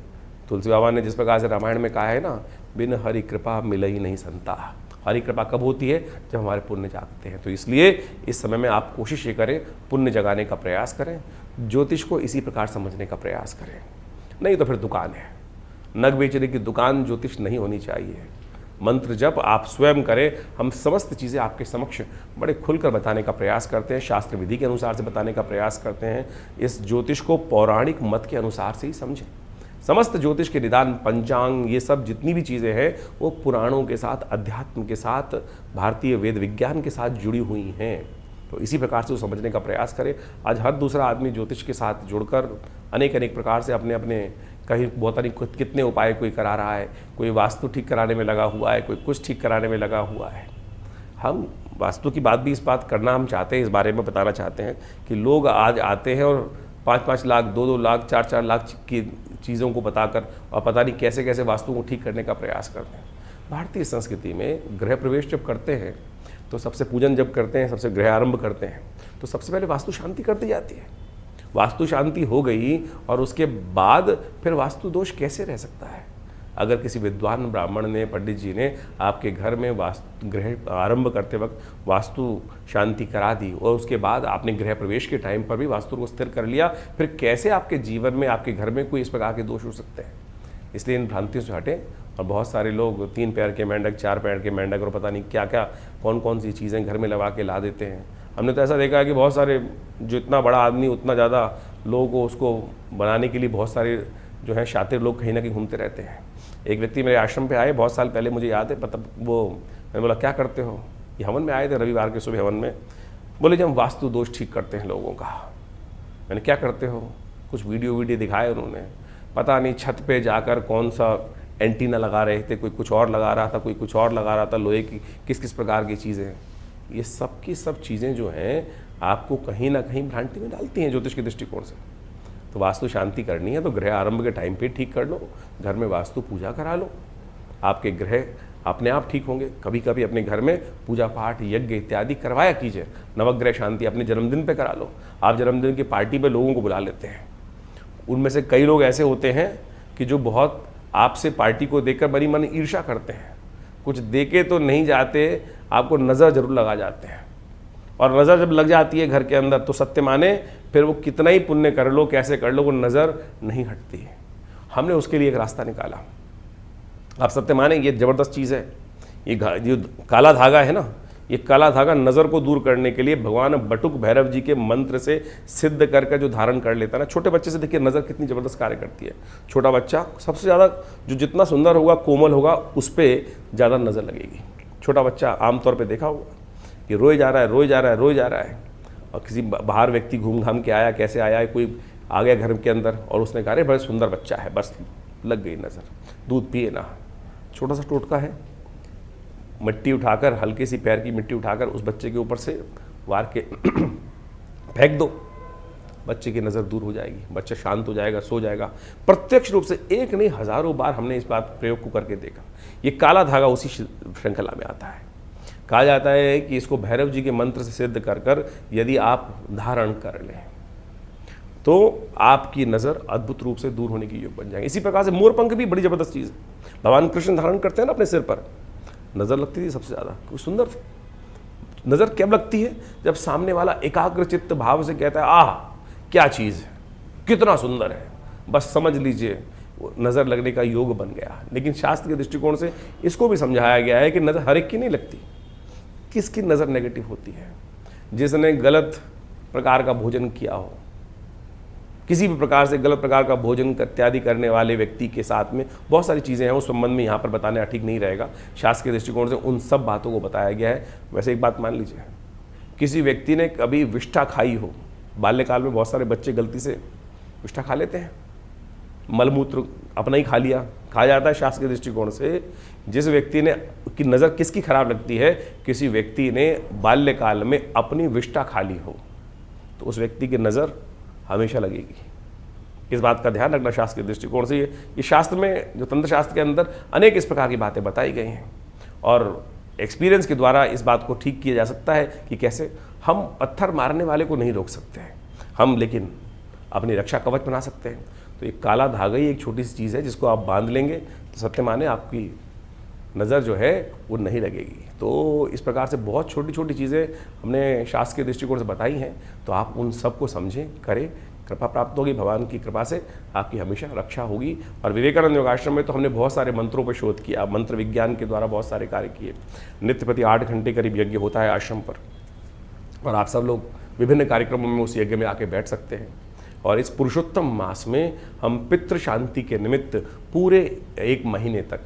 तुलसी बाबा ने जिस प्रकार से रामायण में कहा है ना, बिन हरि कृपा मिल ही नहीं संता। हरि कृपा कब होती है? जब हमारे पुण्य जागते हैं। तो इसलिए इस समय में आप कोशिश ये करें, पुण्य जगाने का प्रयास करें, ज्योतिष को इसी प्रकार समझने का प्रयास करें। नहीं तो फिर दुकान है, नग बेचने की दुकान ज्योतिष नहीं होनी चाहिए। मंत्र जप आप स्वयं करें। हम समस्त चीज़ें आपके समक्ष बड़े खुलकर बताने का प्रयास करते हैं, शास्त्र विधि के अनुसार से बताने का प्रयास करते हैं। इस ज्योतिष को पौराणिक मत के अनुसार से ही समझें। समस्त ज्योतिष के निदान, पंचांग, ये सब जितनी भी चीज़ें हैं वो पुराणों के साथ, अध्यात्म के साथ, भारतीय वेद विज्ञान के साथ जुड़ी हुई हैं। तो इसी प्रकार से वो समझने का प्रयास करें। आज हर दूसरा आदमी ज्योतिष के साथ जुड़कर अनेक अनेक प्रकार से अपने अपने कहीं बहुत अनेक कितने उपाय कोई करा रहा है। कोई वास्तु ठीक कराने में लगा हुआ है, कोई कुछ ठीक कराने में लगा हुआ है। हम वास्तु की बात भी इस बात करना हम चाहते हैं, इस बारे में बताना चाहते हैं कि लोग आज आते हैं और 5-5 लाख, 2-2 लाख, 4-4 लाख की चीज़ों को बताकर और पता नहीं कैसे कैसे वास्तु को ठीक करने का प्रयास करते हैं। भारतीय संस्कृति में गृह प्रवेश जब करते हैं तो सबसे पूजन जब करते हैं, सबसे गृह आरंभ करते हैं, तो सबसे पहले वास्तु शांति कर दी जाती है। वास्तु शांति हो गई और उसके बाद फिर वास्तु दोष कैसे रह सकता है? अगर किसी विद्वान ब्राह्मण ने, पंडित जी ने आपके घर में वास्तु गृह आरंभ करते वक्त वास्तु शांति करा दी और उसके बाद आपने गृह प्रवेश के टाइम पर भी वास्तु को स्थिर कर लिया, फिर कैसे आपके जीवन में, आपके घर में कोई इस प्रकार के दोष हो सकते हैं? इसलिए इन भ्रांतियों से हटें। और बहुत सारे लोग 3 पैर के मेंढक, 4 पैर के मेंढक और पता नहीं क्या क्या कौन कौन सी चीज़ें घर में लगा के ला देते हैं। हमने तो ऐसा देखा है कि बहुत सारे, जो इतना बड़ा आदमी उतना ज़्यादा लोगों को उसको बनाने के लिए बहुत सारे जो हैं शातिर लोग कहीं ना कहीं घूमते रहते हैं। एक व्यक्ति मेरे आश्रम पे आए बहुत साल पहले, मुझे याद है, पता वो, मैंने बोला क्या करते हो? ये हवन में आए थे, रविवार के सुबह हवन में। बोले जब हम वास्तु दोष ठीक करते हैं लोगों का। मैंने क्या करते हो? कुछ वीडियो दिखाए उन्होंने, पता नहीं छत पे जाकर कौन सा एंटीना लगा रहे थे, कोई कुछ और लगा रहा था, कोई कुछ और लगा रहा था, लोहे की किस किस प्रकार की चीज़ें। ये सब की सब चीज़ें जो हैं आपको कहीं ना कहीं भ्रांति में डालती हैं ज्योतिष के दृष्टिकोण से। तो वास्तु शांति करनी है तो गृह आरंभ के टाइम पे ठीक कर लो, घर में वास्तु पूजा करा लो, आपके ग्रह अपने आप ठीक होंगे। कभी कभी अपने घर में पूजा पाठ, यज्ञ इत्यादि करवाया कीजिए। नवग्रह शांति अपने जन्मदिन पे करा लो। आप जन्मदिन की पार्टी पे लोगों को बुला लेते हैं, उनमें से कई लोग ऐसे होते हैं कि जो बहुत आपसे पार्टी को देखकर बड़ी मन ईर्ष्या करते हैं, कुछ देके तो नहीं जाते, आपको नज़र जरूर लगा जाते हैं। और नज़र जब लग जाती है घर के अंदर तो सत्य माने फिर वो कितना ही पुण्य कर लो, कैसे कर लो, वो नज़र नहीं हटती है। हमने उसके लिए एक रास्ता निकाला। आप सत्य माने ये ज़बरदस्त चीज़ है। ये जो काला धागा है ना, ये काला धागा नज़र को दूर करने के लिए भगवान बटुक भैरव जी के मंत्र से सिद्ध करके जो धारण कर लेता है ना, छोटे बच्चे से देखिए नज़र कितनी ज़बरदस्त कार्य करती है। छोटा बच्चा सबसे ज़्यादा जो जितना सुंदर होगा, कोमल होगा, उस पर ज़्यादा नज़र लगेगी। छोटा बच्चा आमतौर पे देखा होगा कि रोए जा रहा है, रोए जा रहा है, रोए जा रहा है, और किसी बाहर व्यक्ति घूम घाम के आया, कैसे आया है, कोई आ गया घर के अंदर और उसने कहा अरे बड़ा सुंदर बच्चा है, बस लग गई नज़र, दूध पिए ना। छोटा सा टोटका है, मिट्टी उठाकर, हल्की सी पैर की मिट्टी उठाकर उस बच्चे के ऊपर से वार के फेंक दो, बच्चे की नज़र दूर हो जाएगी, बच्चा शांत हो जाएगा, सो जाएगा। प्रत्यक्ष रूप से एक नहीं हज़ारों बार हमने इस बात प्रयोग को करके देखा। ये काला धागा उसी श्रृंखला में आता है। कहा जाता है कि इसको भैरव जी के मंत्र से सिद्ध कर कर यदि आप धारण कर लें तो आपकी नज़र अद्भुत रूप से दूर होने की योग बन जाएगी। इसी प्रकार से मोरपंख भी बड़ी ज़बरदस्त चीज़ है। भगवान कृष्ण धारण करते हैं ना अपने सिर पर, नज़र लगती थी सबसे ज़्यादा, कुछ सुंदर थी। नज़र कब लगती है? जब सामने वाला एकाग्र चित्त भाव से कहता है आह क्या चीज़ है, कितना सुंदर है, बस समझ लीजिए नज़र लगने का योग बन गया। लेकिन शास्त्र के दृष्टिकोण से इसको भी समझाया गया है कि नज़र हर एक की नहीं लगती। किसकी नज़र नेगेटिव होती है? जिसने गलत प्रकार का भोजन किया हो, किसी भी प्रकार से गलत प्रकार का भोजन इत्यादि करने वाले व्यक्ति के साथ में बहुत सारी चीज़ें हैं, उस संबंध में यहाँ पर बताना ठीक नहीं रहेगा। शास्त्र के दृष्टिकोण से उन सब बातों को बताया गया है। वैसे एक बात मान लीजिए, किसी व्यक्ति ने कभी विष्ठा खाई हो, बाल्यकाल में बहुत सारे बच्चे गलती से विष्ठा खा लेते हैं, मलमूत्र अपना ही खा लिया, खा जाता है। शास्त्र के दृष्टिकोण से जिस व्यक्ति ने की नज़र किसकी खराब लगती है, किसी व्यक्ति ने बाल्यकाल में अपनी विष्ठा खा ली हो तो उस व्यक्ति की नज़र हमेशा लगेगी। इस बात का ध्यान रखना शास्त्र के दृष्टिकोण से। ये शास्त्र में, जो तंत्र शास्त्र के अंदर अनेक इस प्रकार की बातें बताई गई हैं और एक्सपीरियंस के द्वारा इस बात को ठीक किया जा सकता है कि कैसे हम पत्थर मारने वाले को नहीं रोक सकते हैं, हम लेकिन अपनी रक्षा कवच बना सकते हैं। तो एक काला धागा ही एक छोटी सी चीज़ है जिसको आप बांध लेंगे तो सत्य माने आपकी नज़र जो है वो नहीं लगेगी। तो इस प्रकार से बहुत छोटी छोटी चीज़ें हमने शास्त्र के दृष्टिकोण से बताई हैं, तो आप उन सब को समझें, करें, कृपा प्राप्त होगी। भगवान की कृपा से आपकी हमेशा रक्षा होगी। और विवेकानंद योगाश्रम में तो हमने बहुत सारे मंत्रों पर शोध किया, मंत्र विज्ञान के द्वारा बहुत सारे कार्य किए। नित्य प्रति 8 घंटे करीब यज्ञ होता है आश्रम पर, और आप सब लोग विभिन्न कार्यक्रमों में उस यज्ञ में आके बैठ सकते हैं। और इस पुरुषोत्तम मास में हम पितृ शांति के निमित्त पूरे 1 महीने तक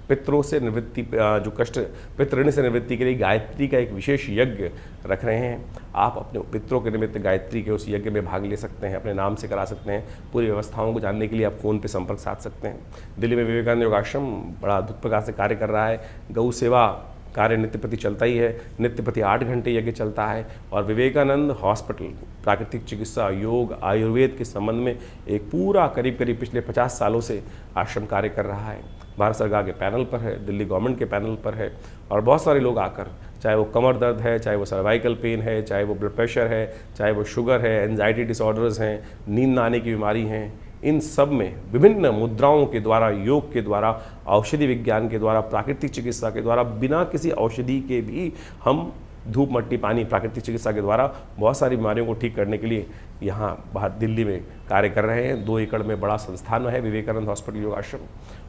पितरों से निवृत्ति, जो कष्ट पितृण से निवृत्ति के लिए गायत्री का एक विशेष यज्ञ रख रहे हैं। आप अपने पितरों के निमित्त गायत्री के उस यज्ञ में भाग ले सकते हैं, अपने नाम से करा सकते हैं। पूरी व्यवस्थाओं को जानने के लिए आप फ़ोन पे संपर्क साध सकते हैं। दिल्ली में विवेकानंद योगाश्रम बड़ा अद्भुत प्रकार से कार्य कर रहा है। गौ सेवा कार्य नित्य प्रति चलता ही है, नित्य प्रति 8 घंटे यज्ञ चलता है। और विवेकानंद हॉस्पिटल प्राकृतिक चिकित्सा, योग, आयुर्वेद के संबंध में एक पूरा करीब पिछले 50 सालों से आश्रम कार्य कर रहा है। भारत सरकार के पैनल पर है, दिल्ली गवर्नमेंट के पैनल पर है, और बहुत सारे लोग आकर, चाहे वो कमर दर्द है, चाहे वो सर्वाइकल पेन है, चाहे वो ब्लड प्रेशर है, चाहे वो शुगर है, एंजाइटी डिसऑर्डर्स हैं, नींद न आने की बीमारी हैं, इन सब में विभिन्न मुद्राओं के द्वारा, योग के द्वारा, औषधि विज्ञान के द्वारा, प्राकृतिक चिकित्सा के द्वारा, बिना किसी औषधि के भी हम धूप मट्टी पानी प्राकृतिक चिकित्सा के द्वारा बहुत सारी बीमारियों को ठीक करने के लिए यहाँ बाहर दिल्ली में कार्य कर रहे हैं। 2 एकड़ में बड़ा संस्थान है विवेकानंद हॉस्पिटल योग आश्रम,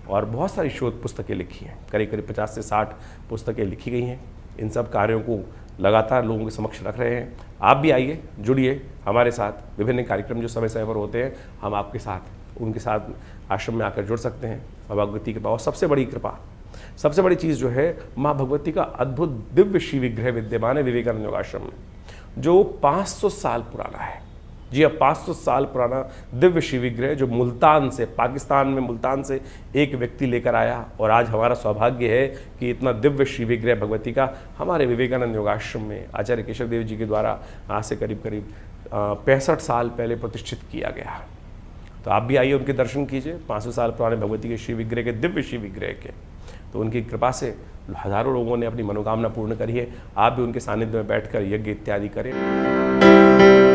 और बहुत सारी शोध पुस्तकें लिखी हैं, करीब 50 से 60 पुस्तकें लिखी गई हैं। इन सब कार्यों को लगातार लोगों के समक्ष रख रहे हैं। आप भी आइए, जुड़िए हमारे साथ। विभिन्न कार्यक्रम जो समय समय पर होते हैं, हम आपके साथ, उनके साथ आश्रम में आकर जुड़ सकते हैं। माँ भगवती की कृपा, और सबसे बड़ी कृपा, सबसे बड़ी चीज़ जो है, माँ भगवती का अद्भुत दिव्य श्री विग्रह विद्यमान है विवेकानंद योगाश्रम में, जो 500 साल पुराना है। जी हाँ, 500 साल पुराना दिव्य श्री विग्रह, जो मुल्तान से, पाकिस्तान में मुल्तान से एक व्यक्ति लेकर आया। और आज हमारा सौभाग्य है कि इतना दिव्य श्री विग्रह भगवती का हमारे विवेकानंद योगाश्रम में आचार्य केशव देव जी के द्वारा आज से करीब 65 साल पहले प्रतिष्ठित किया गया। तो आप भी आइए, उनके दर्शन कीजिए। 500 साल पुराने भगवती के श्री विग्रह के, दिव्य श्री विग्रह के, तो उनकी कृपा से हजारों लोगों ने अपनी मनोकामना पूर्ण करी है। आप भी उनके सानिध्य में बैठकर यज्ञ इत्यादि करें।